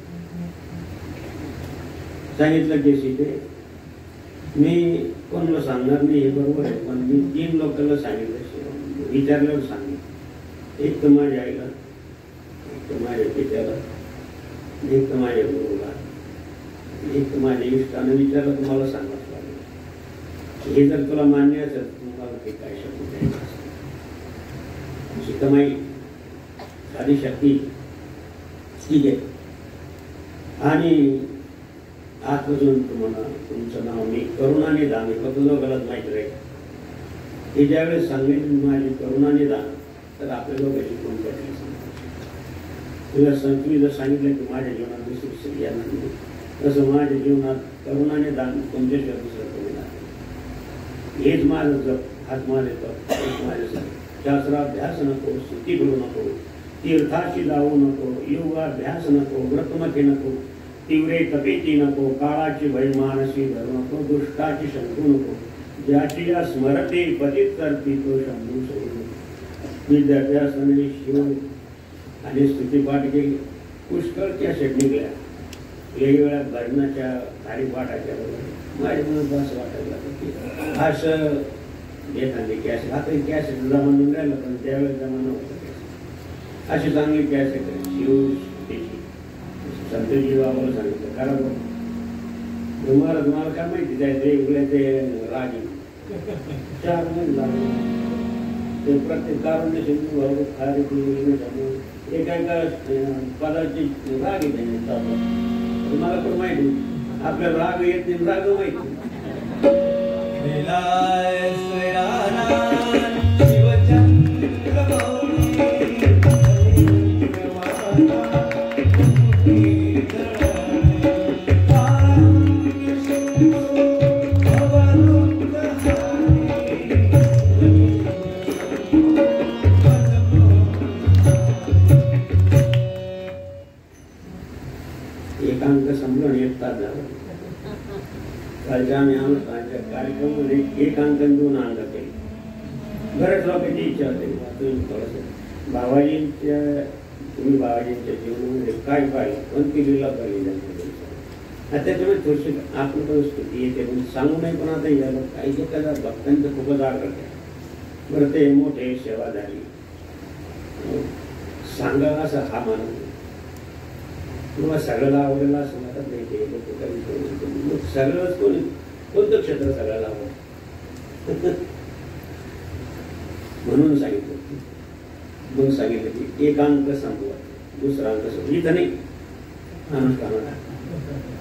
[SPEAKER 3] सांगितलं की सीते मी कोणाला सांगणार नाही हे बरोबर आहे पण मी 3 लोकांना सांगितलं विचारल्यावर सांगितलं एक तर माझ्या आईला एक तर माझ्या पित्याला एक तर माझ्या गुरुला एक तर माझ्या इष्टानं विचारलं तुम्हाला सांगावं लागलं हे जर तुला मान्य असेल तुम्हाला ते काय शब्द द्यायचं असतं सीतामाई साधी शक्ती ठीक आहे आणि आजपासून तुम्हाला तुमचं नाव मी करुणाने दान फक्त लोकांनाच माहिती राहील हे ज्यावेळेस सांगेल माझी करुणाने दान तर आपल्या लोकांची कोण पडली तुम्ही जर सांगितलं की माझ्या जीवनात दुसरी स्त्री येणार नाही तसं माझ्या जीवनात करुणाने दान तुमच्याशिवाय दुसरं कोणी नाही हेच माझं जप हाच माझे तप हेच माझे शास्त्राभ्यास नको स्तुती करू नको तीर्थाशी जाऊ नको योगाभ्यास नको व्रतमती नको तीव्रे तपेची नको काळाची भयमानसी धरू नको दुष्टाची शंकू नको ज्याची या स्मरते पतित करती तो शंभू सोडू विद्याभ्यासाने शिव आणि स्तुतीपाठ केली पुष्कळच्या शेट निघल्या वेगवेगळ्या भजनाच्या हरिपाठाच्या माझ्या मनात असं वाटायला लागलं की असं एखादी कॅसेट आता कॅसेट जमाना राहिलं पण त्यावेळेस जमाना होता कॅसेट अशी चांगली कॅसेट शिव स्तुतीची संतजी बाबाला सांगितलं कारण तुम्हाला काय माहिती जायचं वेगवेगळ्या ते रागी 4 महिने लागले. ते प्रत्येक कारण शिंदू भाऊ खारी एका पदाची राग येते. मला पण माहिती आपल्याला राग येत नाही, राग माहिती. एकांक संपलं आणि 1 तास झाला. कालच्या आम्ही कार्यक्रमामध्ये 1 अंक 2 अंक केले. बऱ्याच लोकांची इच्छा होते तुम्ही थोडंसं बाबाजींच्या तुम्ही बाबाजींच्या जीवनामध्ये काय पाहिलं, कोणती लीला पाहिली त्याच्यामुळे थोडीशी आत्मपरिस्थिती येते. पण सांगू नाही, पण आता याला काही एखादा भक्तांचं खूपच आग्रह आहे. बरं ते मोठे सेवाधारी सांगा असं हा मानव किंवा सगळ्याला आवडेला असं म्हणत नाही. ते लोक सगळंच कोणी कोणतं क्षेत्र सगळ्याला आवडतं म्हणून सांगितलं. मग सांगितलं की 1 अंक संपवा, 2रा अंक संपवा. इथं नाही अनुष्ठान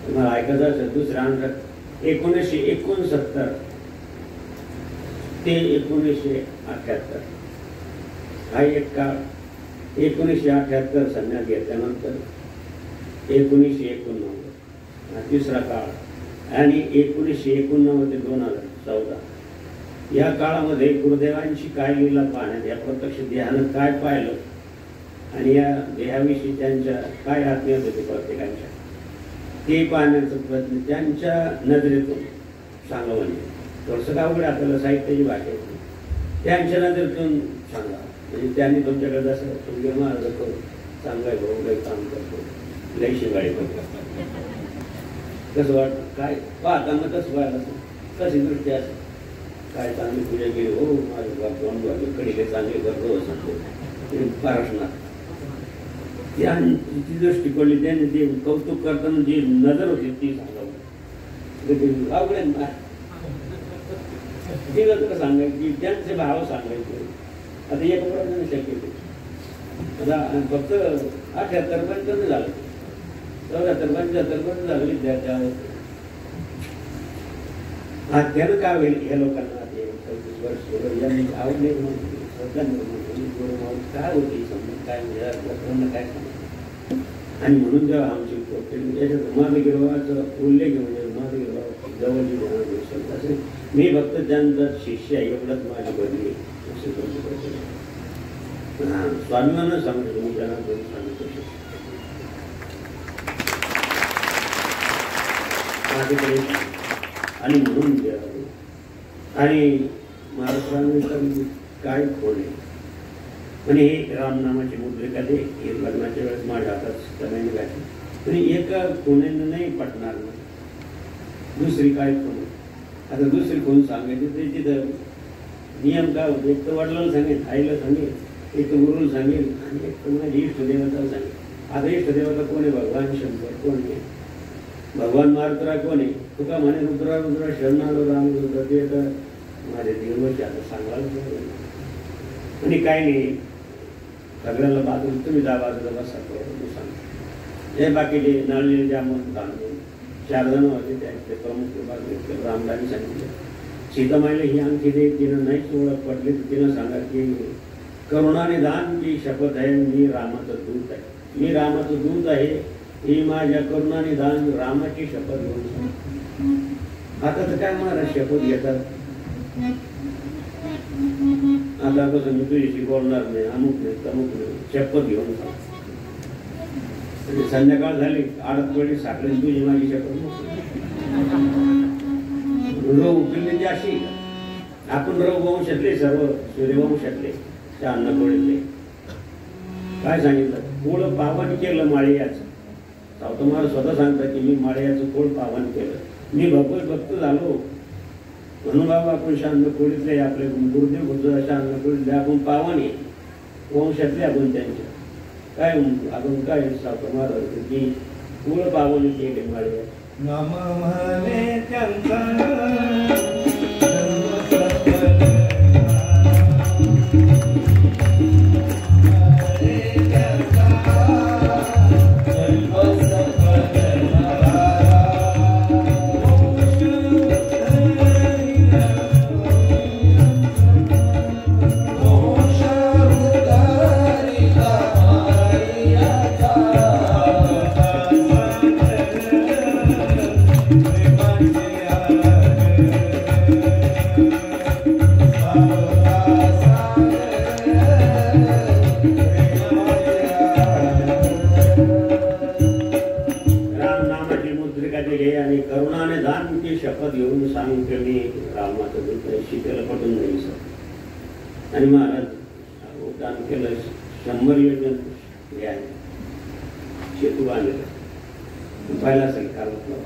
[SPEAKER 3] तुम्हाला ऐकायचं असेल. 2ऱ्या अंकात 1969 ते 1978 हा एक काळ. 1978 संन्यास घेतल्यानंतर 1989 हा 3रा काळ आणि 1989 ते 2014 या काळामध्ये गुरुदेवांची काय लीला पाहण्यात, या प्रत्यक्ष देहानं काय पाहिलं आणि या देहाविषयी त्यांच्या काय आत्मीयत होते प्रत्येकांच्या, ते पाहण्याचा प्रयत्न त्यांच्या नजरेतून सांगा. म्हणजे थोडंसं अवघड आपल्याला साहित्याची भाषा येते, त्यांच्या नजरेतून सांगा. म्हणजे त्यांनी तुमच्याकडे जसं तुमच्या महाराज करून चांगलं भाऊ काही काम करतो, लई शिवाळी करतो, कसं वाटतं काय पाहताना कसं व्हायला असं, कशी दृष्टी असं काय चांगली पूजा केली, हो माझं बाप कडे चांगले करतो सांगतो पाराशनात ती दृष्टी पडली. त्यांनी ते कौतुक करताना जी नजर होती ती सांगावं अवघड तिला तर सांगायची, त्यांचे भाव सांगायचे. आता एक प्रमाणे शक्य होते. आता फक्त 78 पर्यंत झालं, 74 75 पर्यंत झालं विद्यार्थी. त्यानं काय होईल या लोकांना 35 वर्ष यांनी आवडले काय होते समजा काय म्हणजे काय सांग. आणि म्हणून जेव्हा आमची याच्यात माधवगिरबाचा उल्लेख म्हणजे माधवगिरबा जवळची असे मी फक्त त्यांचा शिष्य आहे एवढंच माझी बदली असे स्वाभिमानं सांगतो मी त्यांना सांगतो. आणि म्हणून आणि महाराष्ट्राने काय खोल आहे आणि हे रामनामाची मुद्रिका दे हे लग्नाच्या वेळेस माझ्या हातात त्याने घातली आणि एका कोणाने नाही पटणार नाही. दुसरी काय कोण आता दुसरी कोण सांगायची ते तिथं नियम काय होते, एक तर वडिलांना सांगेल, आईला सांगेल, एक तर गुरुला सांगेल आणि एक तर माझ्या इष्टदेवताला सांगेल. आता इष्टदेवता कोण आहे? भगवान शंकर. कोण आहे? भगवान मारुतरा कोण आहे? तुका म्हणे रुद्रा रुद्रा शरणालो राम रुद्र. ते तर माझ्या देवची आता सांगायला आणि काय नाही सगळ्याला बाजूला तुम्ही जा बाजूला बसा सांग. हे बाकीचे नळलेले जामून तांदूळ 4 जण होते त्यांचे प्रमुख विभाग रामदानी सांगितले. सीतामाईला ही आणखी दे, तिनं नाहीच ओळख पडली तर तिनं सांगा की करुणानिधान की शपथ आहे, मी रामाचं दूत आहे, मी रामाचं दूत आहे, ही माझ्या करुणानिधान रामाची शपथ घेऊन सांग. आता तर काय महाराज शपथ घेतात, आता कसं मी तुझ्याशी बोलणार नाही, अमुक नाही तमुक नाही, शपथ घेऊन सांग. संध्याकाळ झाली, आडत वेळी साखळी तुझी माझी शपथ. रव उकलली ती अशी आपण रव वंशातले सर्व सूर्यवंशातले त्या अन्नकोळीतले काय सांगितलं, कोळ पावन केलं माळियाचं. सावत मला स्वतः सांगतात की मी माळियाचं कोळ पावन केलं, मी भगवत भक्त झालो म्हणून बाबा आपण शांतकोळीतले आपले गुरुदेव होतो अशा अन्नकोळीतले आपण पावन आहे, वंशातले आपण त्यांच्या काय आपण काय सावत महाराज की कोळ पावन केले माळिया.
[SPEAKER 1] नम म्हणे त्यांचा
[SPEAKER 3] आणि महाराज उड्डाण केलं 100 योजन हे आहे सेतू बांधलेला पाहिला असेल कालतला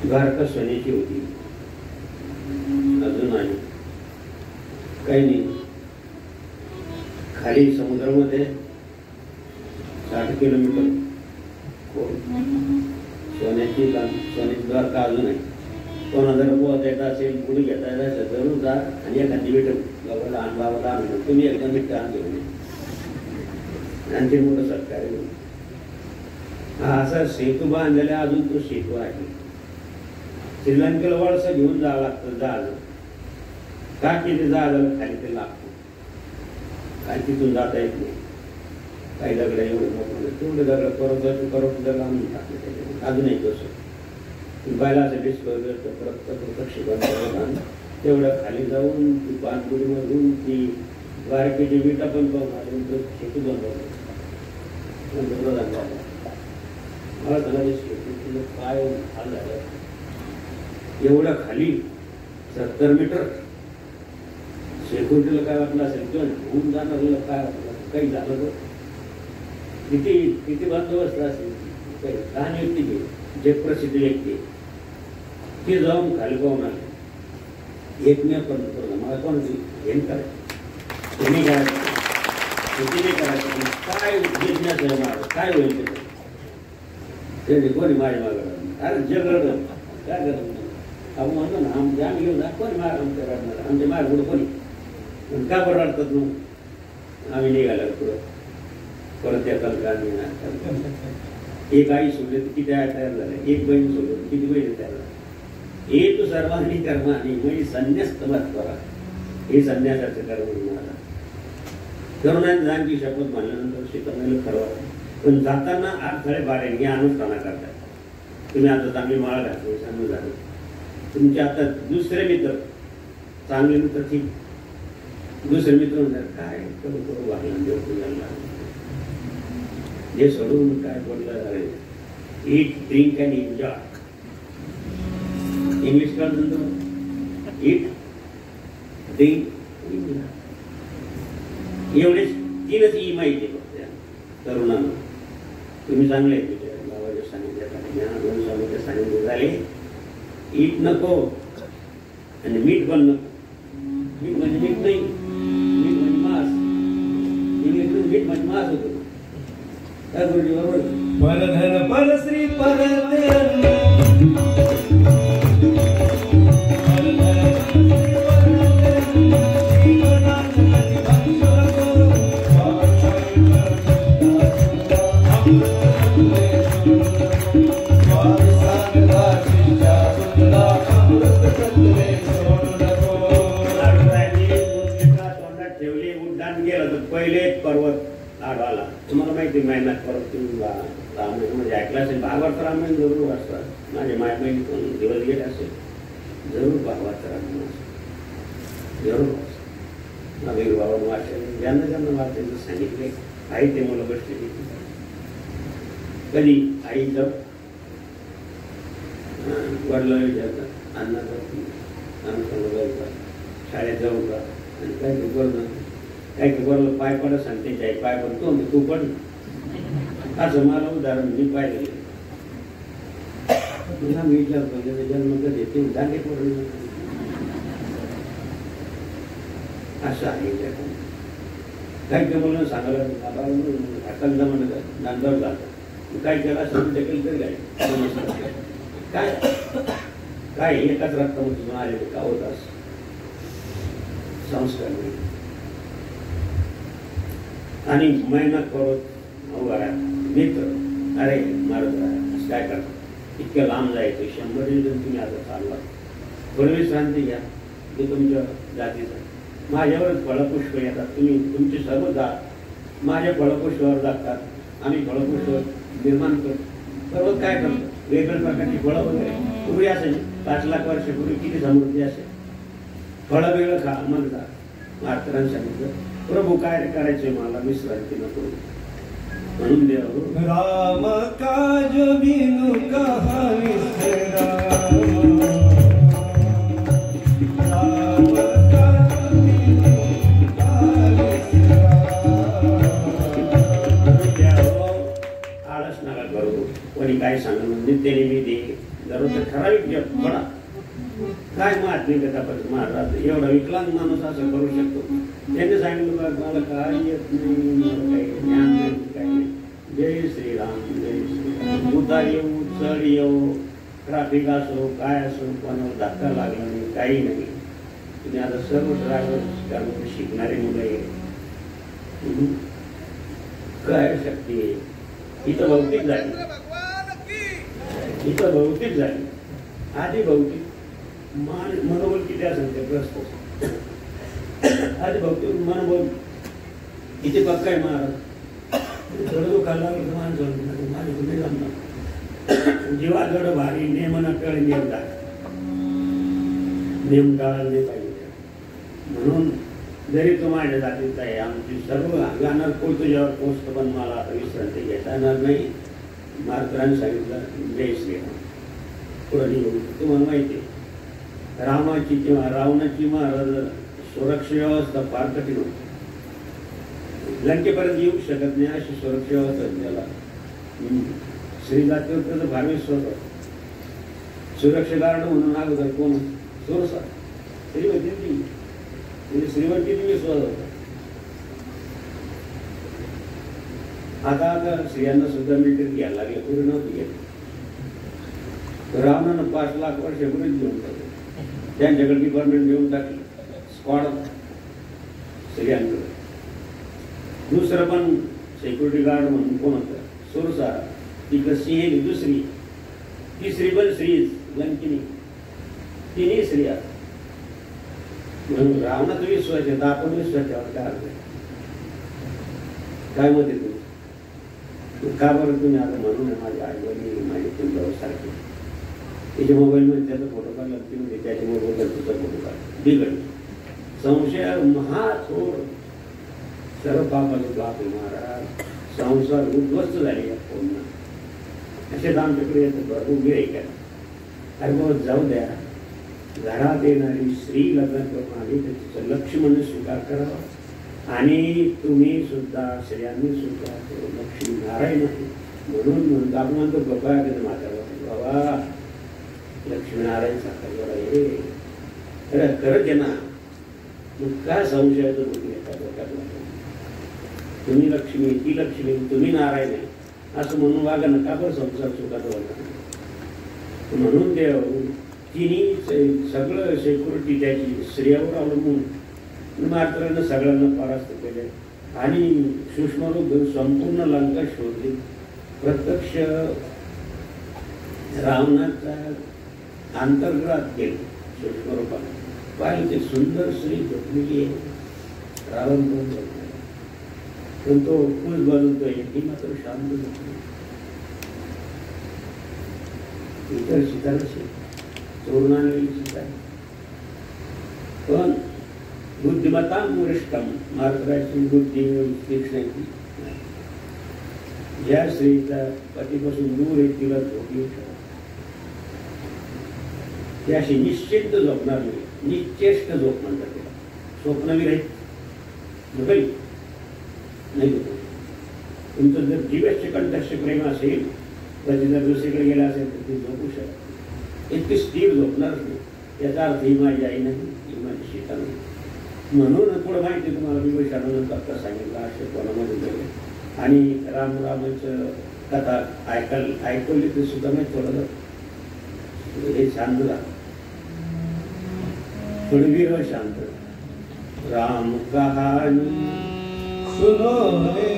[SPEAKER 3] द्वारका सोन्याची होती अजून आहे काही नाही खाली समुद्रामध्ये 60 किलोमीटर सोन्याची द्वारका अजून आहे. कोणाला जर पोहोचायचं असेल पुढे घेता येत जरूर जा आणि एखादी भेट बाबाला आण बाबाला आण तुम्ही एकदम भेट आण घेऊन आणखी मोठं सरकार हा असा सेतू बांधलेला अजून तो सेतू आहे. श्रीलंकेला वळसा घेऊन जावं लागतं जहाज का की ते जहाजाला खाली ते लागतो काय तिथून जाता येत नाही. काही दगड एवढं तेवढे दगड परत दगड आणून टाकले त्याच्यामध्ये अजूनही कसं बायला असं डिस्कवर परत प्रक्षेपण तेवढं खाली जाऊन ती पानपुरीमधून ती द्वारकेची विटा पण पाहून शेतू बनवलं मला झालं शेतू काय हाल झालं एवढं खाली 70 मीटर सेक्युरिटीला काय वाटलं असेल किंवा होऊन जाणार काय वाटलं काही झालं तर किती बंदोबस्त असेल काही लहान व्यक्ती जे प्रसिद्ध व्यक्ती ते जाऊन खाली पाहून आले एकमेव पण मला कोणाची हे करायचं हे नाही करायचं किती नाही करायचं काय बिझनेस आहे माझं काय होईल ते कोणी माझ्या मागं अरे जगड काय करत आपण म्हणतो ना आम्ही घेऊन जा कोणी माग आमच्या रडणार आमच्या माग पुढं कोणी पण का बरं रडतात मग आम्ही निघाला पुढं परत येतात का आम्ही एक आई सोडले तर किती आई तयार झाले एक बहीण सोडले तर किती बहिणी तयार झाले हे तू सर्वांनी कर्मानी म्हणजे संन्यास मत करा हे संन्यासाचं कर्म म्हणाला तरुणांनी जाणची शपथ म्हणल्यानंतर शिकवण्याला खरं वाटतं पण जाताना अडथळे बारे हे अनुष्ठाना करतात तुम्ही आता चांगली माळ घातली सांगून झालं तुमचे आता दुसरे मित्र चांगले मित्र ठीक दुसरे मित्र म्हणतात काय करू करू वागला देऊ जे सोडून काय बोललं eat drink and enjoy English कळून तो ईट ड्रिंक एवढेच 3च ई माहिती फक्त तरुणांना तुम्ही चांगले बाबाच्या सांगितल्या सांगितले झाले ईट नको आणि मीठ पण नको मीठ म्हणजे मीठ नाही मीठ म्हणजे मांस इंग्लिश मीठ म्हणजे मांस होतो काय गुरुजी बरोबर
[SPEAKER 1] परधन परश्री परधन
[SPEAKER 3] पहिले पर्वत आढळला तुम्हाला माहिती मेहनत पर्वत तुम्ही रामायण म्हणजे ऐकलं असेल भागवत रामायण जरूर असतात माझे माय बहीण पण दिवस गेले असेल जरूर भागवत रामायण असतं जरूर असतं नवीन बाबा वाचन ज्यांना ज्यांना वाचायचं सांगितले आई ते मुलं बसलेली कधी आई जर वडला विचारतात अन्नाचा शाळेत जाऊ का आणि काय ते बोलणं काय की बरोबर पाय पडत सांगते जाई पाय पडतो तू पण असं मला उदाहरण मी पाहिलं पुन्हा मी विचारतो जन्म कधी ते दांडे पडून असं आहे काही काही मुलं सांगायला हाताला म्हणत नांदवर जातं काय केलं असं देखील तरी काय काय एकाच रक्तामधून आलेले का होत असं संस्कार नाही आणि मेहनत करत मित्र अरे मारत असं काय करतात इतक्या लांब जायचं 100 जण तुम्ही आता चालला थोडी विश्रांती घ्या ते तुमच्या जातीचं माझ्यावरच फळपुष्प येतात तुम्ही तुमचे सर्व जात माझ्या फळपुष्पावर जातात आम्ही फळपुष्प निर्माण करतो सर्व काय करतो वेगवेगळ्या प्रकारची फळं वगैरे पूर्वी असेल 5 लाख वर्षापूर्वी किती समृद्धी असेल फळं वेगळं खा म्हणतात मास्तरांनी सांगितलं प्रभू काय करायचे मला विश्रांती नको म्हणून देव
[SPEAKER 1] राम काज बिनु कहा विसरा
[SPEAKER 3] काय सांगणं म्हणजे त्याने मी दे दररोज ठराविक जप पडा काय महात्म्य कथा महाराज एवढा विकलांग माणूस असं करू शकतो. त्यांनी सांगितलं बघ मला काय येत नाही, मला काही ज्ञान नाही, काही नाही. जय श्रीराम जय श्रीराम. उतार येऊ चढ येऊ ट्रॅफिक असो काय असो कोणाला धक्का लागला नाही काही नाही. तुम्ही आता सर्व ड्रायव्हर शिकणारे मुलं आहे. काय शक्ती आहे इथं भौतिक झाली, इथं भौतिक झाली. आधी भौतिक मनोबल किती असेल ते ग्रस्त आधी भौतिक मनोबल किती पक्का आहे महाराज. थोडं दुखायला लागलं माणसं माझे तुम्ही जमणार जीवा जड भारी नेम न टळ नेम टाळ नेम टाळायला नाही पाहिजे. म्हणून जरी तो माझ्या जातीचा आहे आमची सर्व गाणार कोण तुझ्यावर पोस्ट पण मला आता विश्रांती घेता येणार नाही. मार्तरांनी सांगितलं जय श्रीराम पुढे निघून. तुम्हाला माहिती आहे रामाची किंवा रावणाची महाराज सुरक्षा व्यवस्था फार कठीण होती. लंकेपर्यंत येऊ शकत नाही अशी सुरक्षा व्यवस्था त्याला. श्रीजातीवर त्याचा फार विश्वास होता. सुरक्षा गार्ड म्हणून अगोदर कोण सुरसा श्रीवती ती म्हणजे श्रीवती विश्वास होता. आता स्त्रियांना सुद्धा मिलिटरी घ्यायला लागले पूर्ण नव्हती घेतली. रावणानं 5 लाख वर्षापूर्वीच घेऊन टाकले. त्यांच्याकडे डिपार्टमेंट घेऊन टाकली स्क्वॉड स्त्रियांकडे. दुसरं पण सिक्युरिटी गार्ड म्हणून कोण होतं सुरसा. तिकडं सिंह दुसरी तिसरी पण स्त्रीच लंकिनी तिन्ही स्त्रिया. म्हणून रावणाचा विश्वास आहे तर आपण विश्वास ठेवा काय अर्थ काय मत आहे तुम्ही का बरं तुम्ही आता म्हणून माझ्या आई वडील माझे तुमच्यावर सारखे त्याच्या मोबाईलमध्ये त्याचा फोटो काढला ती त्याच्या मोबाईलवर तुझा फोटो काढला बिघड संशय महाथोर सर्व पापाचे बाप महाराज संसार उद्ध्वस्त झाले या पूर्ण असेच आमच्याकडे येतात बरं उभे आहे का. अरे बाबा जाऊ द्या घरात येणारी स्त्री लग्न करून आली तर तिचं लक्ष म्हणून स्वीकार करावा आणि तुम्ही सुद्धा स्त्रियांनी सुद्धा लक्ष्मी नारायण म्हणून म्हणतो आपण म्हणतो बाबा म्हातारा बाबा लक्ष्मीनारायण साखर हे खरं खरंच आहे ना. मग काय संशयाचं गोष्टी येतात डोक्यात. तुम्ही लक्ष्मी ती लक्ष्मी तुम्ही नारायण आहे असं म्हणून वागा नका बरं संसार सुखाचा वागा. म्हणून देव तिन्ही सगळं सेक्युरिटी त्याची स्त्रियावर अवलंबून मात्रानं सगळ्यांना परास्त केले आणि सूक्ष्मरूप संपूर्ण लंका शोधली. प्रत्यक्ष रावणाचा अंतर्ग्रात केलं सूक्ष्मरूपाने पाहिलं ते सुंदर स्त्री झोपलेली आहे. रावण पण झोपला पण तो कुल बदलतोय ही मात्र शांत झोपली. इतर शिकायला चोरणाने शिकाय पण बुद्धिमत्ता वरिष्ठम मार्गदर्शन बुद्धी तीक्ष्णाची ज्या स्त्रीचा पतीपासून दूर आहे तिला झोपली त्याशी निश्चिंत झोपणार नाही. निश्चेष्ट झोप म्हणतात तिला. स्वप्नवीर आहे नाही. तुमचं जर जीवाचे कंठस्थ प्रेम असेल तर ती जर दुसरीकडे गेला असेल तर ती झोपू शकते. इतकी स्थिर झोपणारच नाही. याचा अर्थ ही माझी आई नाही ही माझी सीता नाही. म्हणून पुढे माहिती तुम्हाला मी वैशानंद कथा सांगितलं असे कोणामध्ये गेले आणि रामाचं कथा ऐकवली ते सुद्धा नाही. थोडं हे शांत झालं थोडी वीर शांत. राम कहानी सुनो रे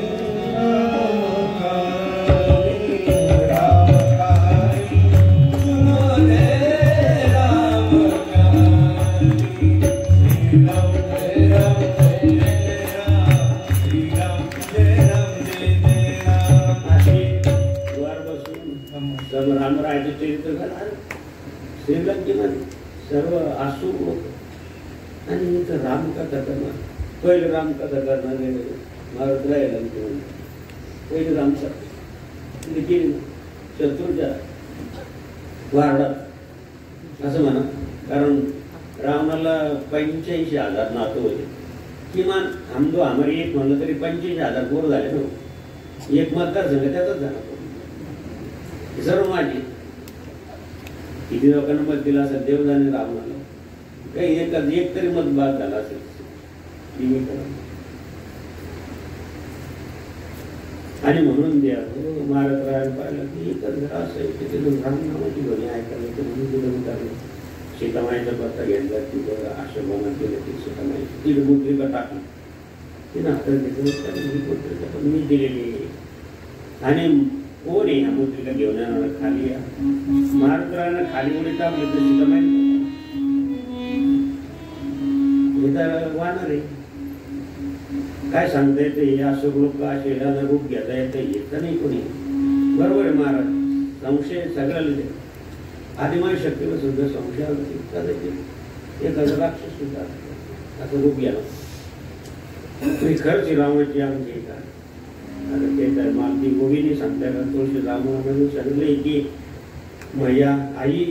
[SPEAKER 3] रामरायाचं चरित्र झालं श्रीलंकेमध्ये सर्व आसूर होत आणि इथं रामकथा करणार. पहिलं रामकथा करणार महाराज राहिला पहिली रामकथा केली शत्रूच्या वारडात असं म्हणा. कारण रावणाला 85,000 नातं होते किमान. आमदो आम्हाला एक म्हणलं तरी 85,000 पोर झाले ना. एक मतदारसंघ त्याचाच झाला सर्व माझी. किती लोकांना मत दिलं असेल देव जाणे राम आला, काही एक तरी मत बाद झाला असेल. आणि म्हणून द्या महाराज राहायला पाहिलं की एकच घर असं आहे की तिथून रामनामाची ध्वनी ऐकायला ते म्हणून तिथं उतारलं. सीतामाईचा पत्ता घेतला तिथं आश्रमात गेलं की सीतामाई तिथे मुद्रिका टाकली, तिनं हातात घेतलं पण मी दिलेली आहे. आणि कोण आहे ह्या मुद्रिका घेऊन येणार खाली या महाराज खाली उडी टाकली तर सीतामाई हे तर वाहणार आहे. काय सांगता येतं हे असं लोक असे रूप घेता येतं येतं नाही कोणी. बरोबर आहे महाराज, संशय सगळ्याला आदिमाय शक्तीला सुद्धा संशय कदाचित एखादा राक्षस सुद्धा असं रूप घ्यावं. खरंच रामाची आमची का आता ते तर मालती गोविंदी सांगता का तुळशी रामामध्ये सांगितले की मैया आई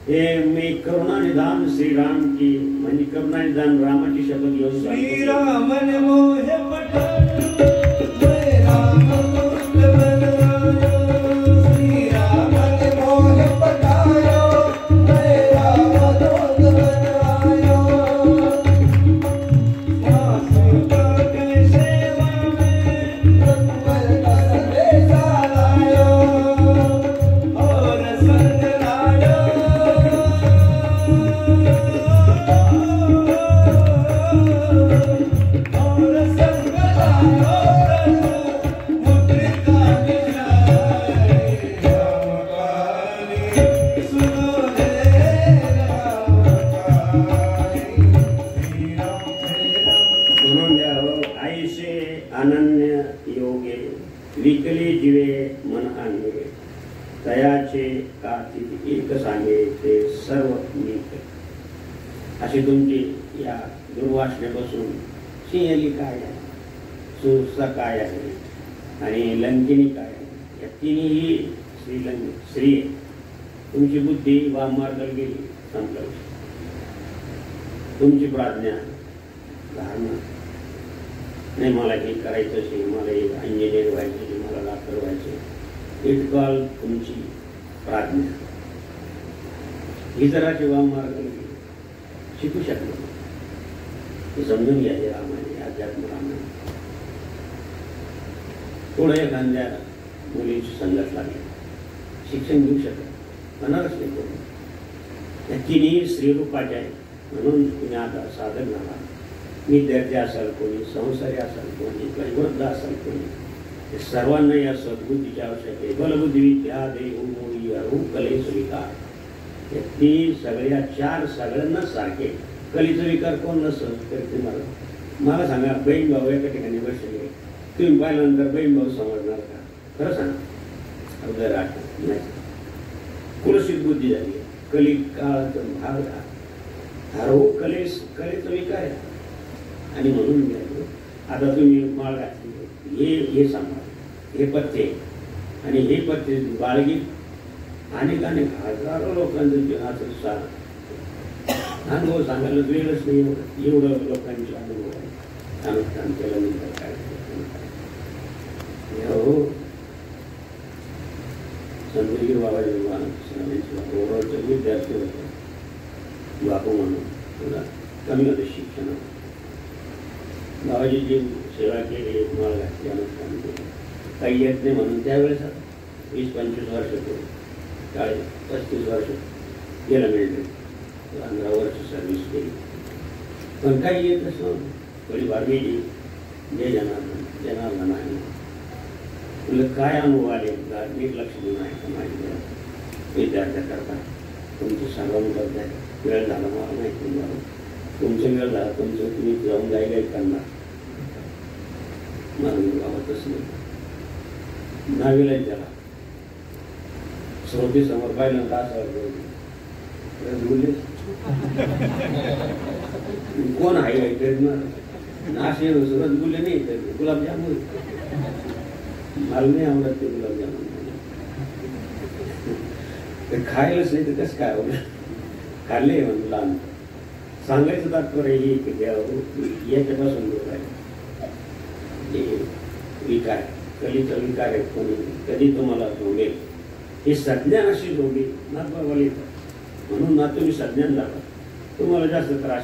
[SPEAKER 3] हे मी करुणानिधान श्रीराम की म्हणजे करुणानिधान रामाची शपथ घेऊन
[SPEAKER 1] श्रीराम ने मोहे पठायो जय राम दूत बनवायो. श्रीराम ने मोहे पठायो जय राम दूत बनवायो. सासुका के सेवा में रघुवर का संदेश लायो और संग लायो.
[SPEAKER 3] म्हणून द्यावं आईसे अनन्य योगे विकले जीवे मन आणले तयाचे कार्तिक एक सांगे ते सर्व नीक. अशी तुमची या दुर्वासनेपासून सिंहली काय आहे, सुरसा काय आहे आणि लंकिनी काय आहे, या तिन्ही श्री तुमची बुद्धी वामार्गाला गेली संपलं. तुमची प्राज्ञा धारणा नाही मला हे करायचं असेल, मला हे इंजिनियर व्हायचं, मला डॉक्टर व्हायचं, इटकॉल तुमची प्राज्ञा ही जरा जेव्हा मार्गाला गेली शिकू शकलो हे समजून घ्यायचे रामायण अध्यात्म रामायण. थोडं एखाद्या मुलीची संगत लागली शिक्षण घेऊ शकत होणारच नाही कोणी. त्या तिन्ही स्त्रीरूपाच्या आहे म्हणून तुम्ही आता साधक झाला. विद्यार्थी असाल कोणी, संसारी असाल कोणी, वृद्ध असाल कोणी, हे सर्वांना या सद्बुद्धीची आवश्यक आहे. बलबुद्धी विद्या देहू कले स्वीकार ती सगळ्या चार सगळ्यांना सारखे. कलीचा विकार कोण नसत तर मला सांगा बहीण भाऊ एका ठिकाणी बसले तुम्ही पाहिल्यानंतर बहीण भाऊ समजणार का? खरं सांगा अवघड नाही. कुलसित बुद्धी झाली कली काळाचा भाग हरवू कलेचा विकार आहे. आणि म्हणून आता तुम्ही माळ घातली हे सांभाळ हे पत्ते आणि हे पत्ते बाळगी अनेक हजारो लोकांचं जीवनाचा अनुभव सांगायला वेळच नाही. एवढं लोकांचे अनुभव आहे. अनुष्ठान केल्यानंतर काय हो संतगिरी बाबाजी ओरडचे विद्यार्थी होते बापू म्हणून तुला कमी होते शिक्षण. बाबाजीची सेवा केली माळ घातली अनुष्ठान केलं काही येत नाही म्हणून त्यावेळेस 20-25 वर्ष केली 40-35 वर्ष गेलं मिळते 15 वर्ष सर्व्हिस केली पण काही येतच नव्हतं. थोडी गेली जय जनार्दन आहे तुला काय अनुभव आले नीट लक्ष देऊन आहे का माझ्या विद्यार्थ्याकरता तुमचं सांगून करताय. वेळ झाला मला माहिती मला तुमचं वेळ झाला तुमचं तुम्ही जाऊन जायला करणार मला गावातच नाही नावीलाच झाला. श्रोती समोर पाहिलं का असं रसगुल्ले कोण आहे करणार असे रसगुल्ले नाही तर गुलाबजामुन मला नाही आवडत ते गुलाबजामुन खायलाच नाही तर कसं काय आवडत खाल्ले म्हणून लहान. सांगायचं तात्पर्य हे की याच्यापासून दूर आहे विकार कलीचा विकार आहे कोणी कधी तुम्हाला सोडेल ही सज्ञान अशी जोडली नाथबाबाला येतात म्हणून ना तुम्ही सज्ञान झाला तुम्हाला जास्त त्रास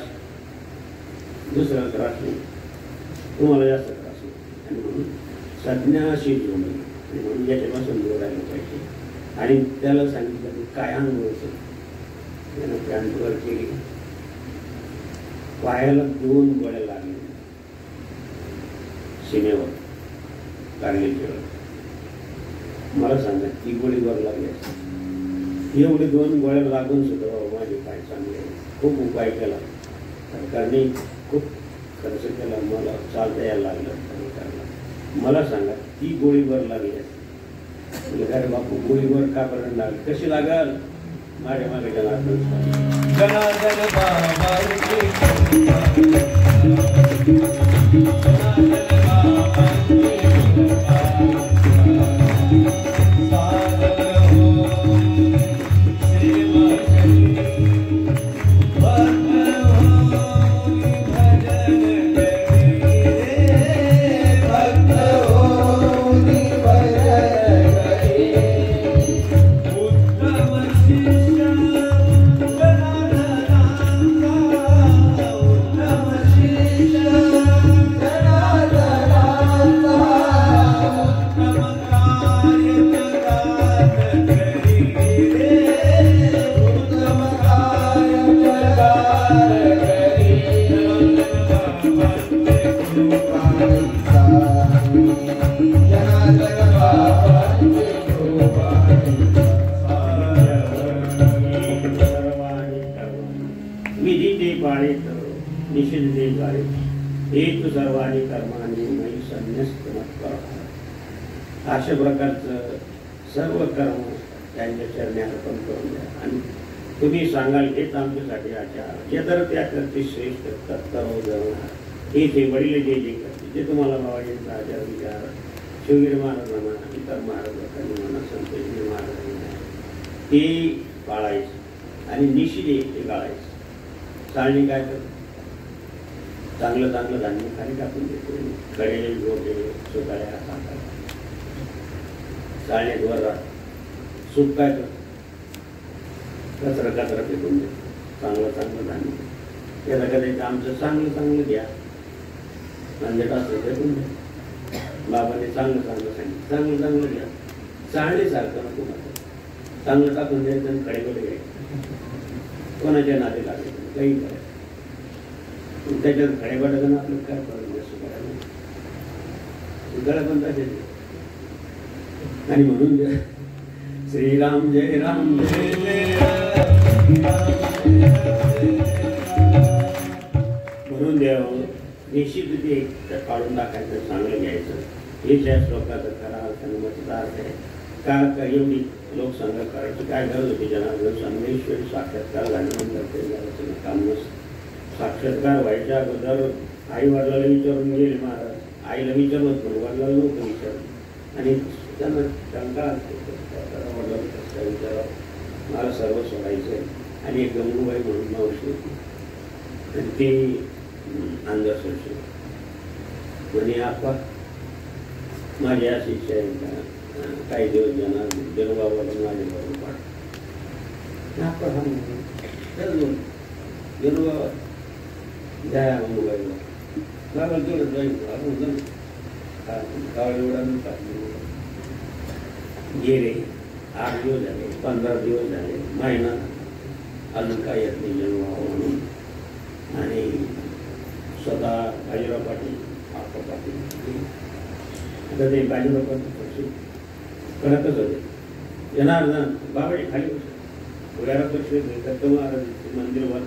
[SPEAKER 3] दुसरा त्रास नाही तुम्हाला जास्त त्रास नाही आणि म्हणून सज्ञाशी जोडली आणि म्हणून याच्यापासून जोडायला पाहिजे आणि त्याला सांगितलं की काय अनुभवायचं त्यानं पॅन्टवर केली पायाला 2 गोळ्या लागल्या सीमेवर कारगिलच्या मला सांगा ती गोळी वर लागली एवढे 2 गोळ्या लागून सुद्धा माझे पाय चांगले खूप उपाय केला सरकारने खूप खर्च केला मला चालता यायला लागलं मला सांगा ती गोळी वर लागली असते अरे बापू गोळीवर का बरं लागली कशी लागाल माझ्या मागे
[SPEAKER 1] जनार्दन बाबा
[SPEAKER 3] सर्वानी कर्माने मयि संन्यस्तमत्पर अशा प्रकारचं सर्व कर्म त्यांच्या चरणी अर्पण करून द्या आणि तुम्ही सांगाल हेच आमच्यासाठी आचार यदर त्या करते श्रेष्ठ तत्तरो जवणार हे ते वडील जे जे करते जे तुम्हाला बाबाजींचा आचार विचार शिवगिरी महाराजांना इतर महाराजांनी म्हणा संतोषगिरी महाराजांनी ते पाळायचं आणि निशिदे ते गाळायचं चालणी काय करत चांगलं चांगलं धान्य खाली टाकून देतो कडे गोटे सुकाळ्या साखर चालण्यात वर राहत सूप काय करतो कचरा फेकून देतो चांगलं चांगलं धान्य त्याला कदाचित आमचं चांगलं चांगलं घ्या नांदेड असं फेकून द्या बाबाने चांगलं चांगलं सांगितलं चांगलं चांगलं घ्या चांगले सारखं नको माझं चांगलं टाकून द्यायचं आणि कडेकडे घ्यायचं कोणाच्या नाते लागायचं काही करायचं त्याच्यात खडे बटायचं आपलं काय करायला गळा पण तसेच आणि म्हणून श्रीराम जय राम जय जय म्हणून देव निश्चित ते काढून टाकायचं चांगलं घ्यायचं हे त्या श्लोकाचं खरा अर्थ अर्थ आहे का एवढी लोकसंग्रह करायची काय गरज होती जनार्दन संगमेश्वरी साक्षात्कार झाल्यानंतर ते करायचं काम नसतं साक्षात्कार व्हायच्या अगोदर आई वडिलाला विचारून गेले महाराज आईला विचारलंच पण वडिलाला नव्हतं विचारलं आणि त्यांना शंका वडिलांना कसं काय विचारावं मला सर्व सोडायचं आहे आणि एक गंगूबाई म्हणून मावशी होती आणि ती अंधश्रद्धा म्हणे आपा माझी अशी इच्छा आहे का काही दिवस जनबाबाला माझे बरोबर पाठ आपा सांग जनबाबा जाया गंगूबाईला बाबा तेवढं जाईल गाव एवढा गेले 8 दिवस झाले 15 दिवस झाले महिना अजून काही येत नाही जनबाबा म्हणून आणि स्वतः बाजीराव पाटील आप्पा पाटील आता ते बाजीराव पाटील कडकच होते जनार्दन बाबाजी खाली बसले उड्याला कसे दत्त महाराज मंदिरवर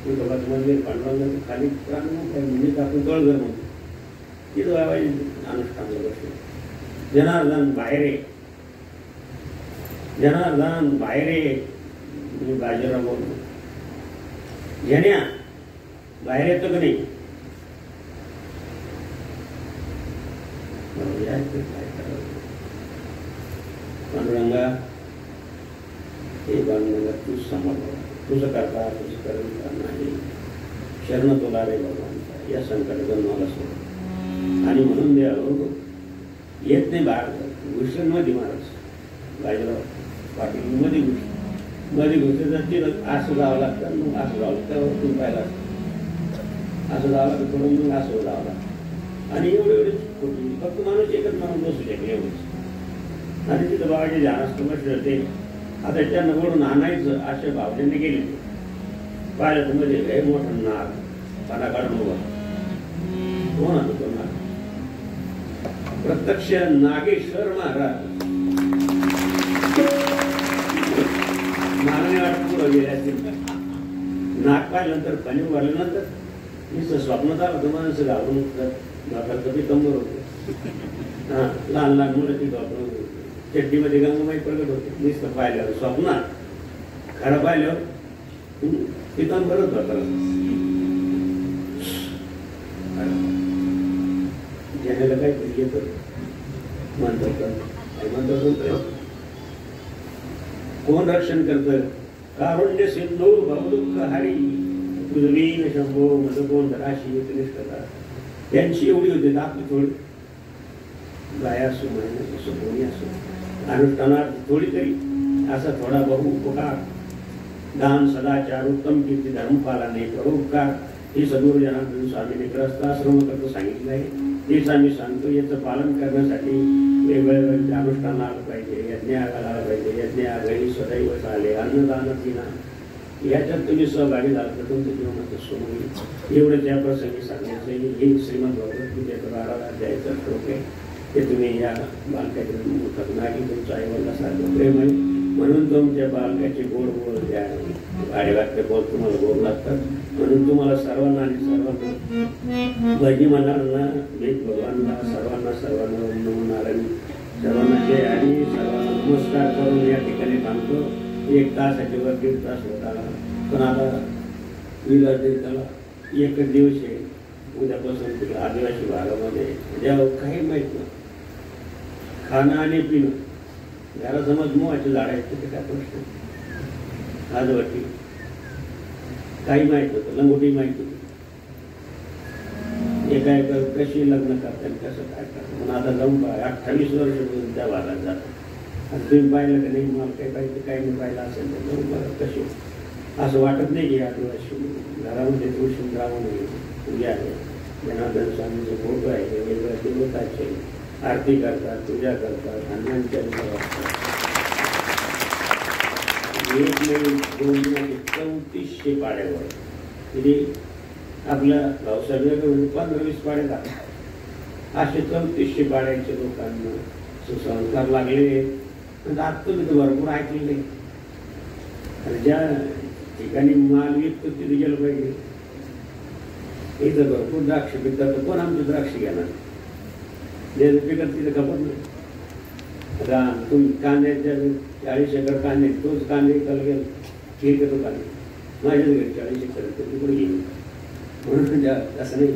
[SPEAKER 3] विठोबाचं मंदिर पांडुरंगाचं खाली म्हणजे आपण तळघर म्हणतो तिथं बाबाजी अनुष्ठानला बसले जनार्दन बाहेर मी बाजीराव बोलतो येण्या बाहेर येतो का नाही पांडुरंगा हे पांडुरंगा तूच सांभाळ तुझं करता तुझं करून नाही शरण तुला रे भगवानचा या संकटातून मला सोड आणि म्हणून द्या येत नाही बाहेर भूषण मध्ये महाराज बाजीराव पाठी मध्ये घुसते तर तिथं असं जावं लागतं, मग असं जावं लागतं, तुम्ही पाहिला असं जावं लागतं, थोडं मग असं जावं लागतं. आणि एवढे फक्त माणूस एकच माणूस बसू शकले एवढंच. आणि तिथं बाबाचे ध्यान असतं बसले होते. आता त्यांना वळून आणायचं अशा भावनेने गेले. पाहिलं तर मध्ये लय मोठं नाग पाना काढून उभा. कोण होता तो नाग? प्रत्यक्ष नागेश्वर महाराज. नागाने वाटत पुढं गेले असतील. नाग पाहिल्यानंतर पाणी उभारल्यानंतर नुसतं स्वप्नात आलं तर माणसं घालून नाकाचं बी कंबर होते. हा, लहान लहान मुलं ती घाबरून चड्डीमध्ये गंगामाई प्रगट होते. नुसतं पाहिल्यावर स्वप्नात खरं पाहिल्यावर तिथं बरंच होतं. ज्याला काय येतं म्हणतात कोण रक्षण करतं? कारुण्य सिंधू भवदुःख हरी तुझवीन शंभो मध कोण राशी निष्ठता. त्यांची एवढी होते आपली थोडी गाय असो महिन्यात असो कोणी असो अनुष्ठानात थोडी तरी असा थोडा बहु उपकार दान सदाचार उत्तम कीर्ती धर्मपालाने परोपकार ही सद्गुरू जनार्दन स्वामीने ग्रस्ताश्रम करतो सांगितलं आहे. तेच आम्ही सांगतो. याचं पालन करण्यासाठी वेगवेगळे अनुष्ठान आलं पाहिजे, यज्ञ आला पाहिजे. यज्ञ आघाडी सदैव चाले, अन्नदान दिना याच्यात तुम्ही सहभागी झाला तर तुमच्या जीवनाचं सोनं एवढं त्या प्रसंगी सांगायचं. हे श्रीमद भगवद्गीतेचं 12 अध्यायाचं श्लोक आहे. ते तुम्ही या बालकाच्या मुखात नाही तुमच्या आईवडिलासारखं प्रेम आहे म्हणून तुमच्या बालकाचे गोड बोल द्या. आडेवाक्य बोल तुम्हाला गोड लागतात म्हणून तुम्हाला सर्वांना आणि सर्वांना भजी मनांना भेट भगवानला सर्वांना नमो नारायण सर्वांना जय आणि सर्वांना नमस्कार करून या ठिकाणी थांबतो. 1 तासाच्या वर 1.5 तास होता पण आता विला त्याला एकच दिवस आहे. उद्यापासून तिकडे आदिवासी भागामध्ये जेव्हा काही माहीत नाही खाणं आणि पिणं. घरासमोर मोहाचे झाड आहेत तिथे काय प्रश्न आजवटी काही माहीत होतं. लंगोटी माहीत होती. एका एका कशी लग्न करतात कसं काय करतात म्हणून आता जाऊन 28 वर्ष त्या भागात जातात. आणि तुम्ही पाहिलं का नाही मला काही पाहिजे काही नाही पाहिलं असेल तर जाऊन बघा कशी असं वाटत नाही की आदिवासी घरामध्ये तुळशी राहू नये. पूजा आहे जनार्दन स्वामीचे फोटो आहे वेगवेगळ्या देवताचे आरती करतात पूजा करतात हनुमानच्या एक नाही 2 3400 पाड्यावर म्हणजे आपल्या भाऊसाहेब 15-20 पाड्या जातात. असे 3400 पाड्यांच्या लोकांना सुसंस्कार लागले. आता तुम्ही तर भरपूर ऐकलेले. आणि ज्या ठिकाणी माल विकतो तिथे गेलं पाहिजे. इथं भरपूर द्राक्ष पिकतात तर कोण आमचे द्राक्ष घेणार? जे पिकत तिथे खबर नाही. आता तुम्ही कांद्याच्या 40 एकर कांदे तोच कांदे विकायला गेला ठीक तो कांदे माझ्याच घरी 40 एकर तिकडे गेली म्हणून असं नाही.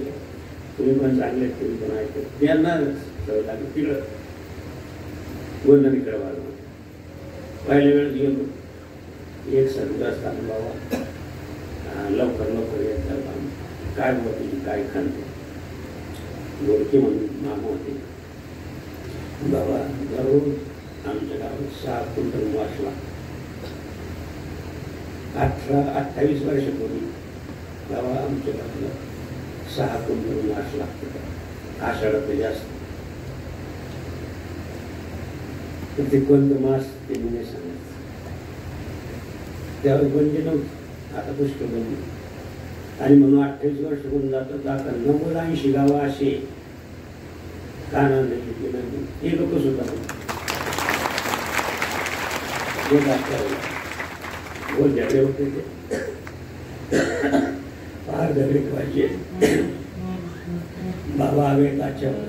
[SPEAKER 3] तुम्ही पण चांगले तुम्ही पण ऐकत त्यांना सवय लागली तिकडं गोंधळीकडे वाढवलं. पहिल्या वेळेस गेलो एक संत असताना बाबा लवकर येत काय होती काय खांते गोडकी म्हणून मामा होते. बाबा दररोज आमच्या गावात 6 क्विंटल मास लागतो. 28 वर्षापूर्वी बाबा आमच्या गावाला 6 क्विंटल मास लागतो. आषाढात जास्त ते कोणतं मास ते मी नाही सांगायचं. त्यावेळेस बंदी नव्हती आता पुष्कळ बंदी. आणि म्हणून 28 वर्ष होऊन जातात. आता 90-80 गावं असे काना नाही हे लोक सुद्धा झगडे होते ते फार झगडे व्हायचे. बाबा हवे ताच्यावर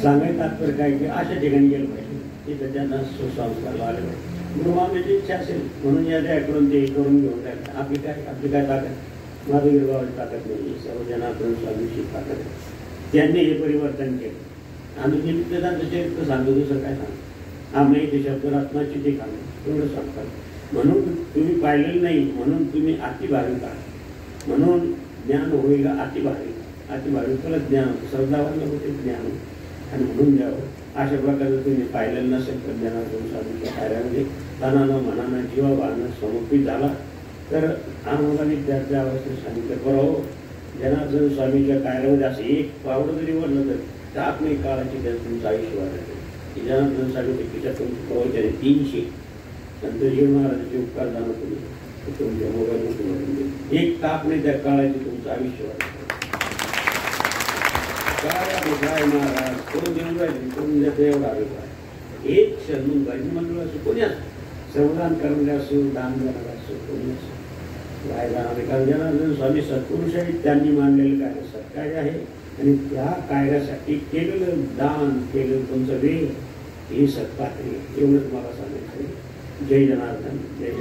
[SPEAKER 3] सांगायचं तात्पर्य काय की अशा ठिकाणी गेलं पाहिजे तिथं त्यांना सुसंस्कार आले पाहिजे. गुरुमामाची इच्छा असेल म्हणून या त्याकडून ते करून घेऊन जायचं. आपली काय ताकद माझं गिरबाबाची ताकद नाही. सर्व जनार्दन स्वामीची ताकद आहे. त्यांनी हे परिवर्तन केलं. आम्ही जे नित्यदांचं चरित्र सांगतो दुसरं काय सांगतो. आम्ही ते शब्दरत्नाची ते सांगतो एवढं सांगतात. म्हणून तुम्ही पाहिलेलं नाही म्हणून तुम्ही अतिभाविक आहात. म्हणून ज्ञान होईल अतिभाविक परत ज्ञान श्रद्धावान होते ज्ञान आणि म्हणून द्यावं. अशा प्रकारे तुम्ही पाहिलेलं नसेल तर जनार्दन स्वामीच्या कार्यामध्ये तनानं मनानं जीवाभावानं समर्पित झाला तर आम्हाला विद्यार्थी अवस्थेत सांगितलं करावं. जनार्दन स्वामीच्या कार्यामध्ये असं एक पावडं जरी वरलं तर टाक नाही काळाची त्यात तुमचं आयुष्य वाढायचं. की जनार्दन स्वामीच्या खिशात तुमचं प्रवचन आहे 300 संतजी महाराजांचे उपकार जाणं तुम्ही तुमच्या मोबाईलमध्ये एक टाक नाही त्या काळाची तुमचं आयुष्य वाढायचं. काय अभिप्राय महाराज कोण देऊन राहिले कोण देतो एवढा अभिप्राय एक क्षण पाहिजे म्हणलं असं कोणी असं श्रमदान करणारे असो दान देणारा असो कोणी असो काय जाणार. कारण जनार्दन स्वामी सत्पुरुष आहेत त्यांनी मानलेलं कार्य सत्कार्य आहे आणि त्या कार्यासाठी केलेलं दान केलेलं तुमचं वेळ हे सत्कार्य एवढंच मला सांगायचं. जय जनार्दन जय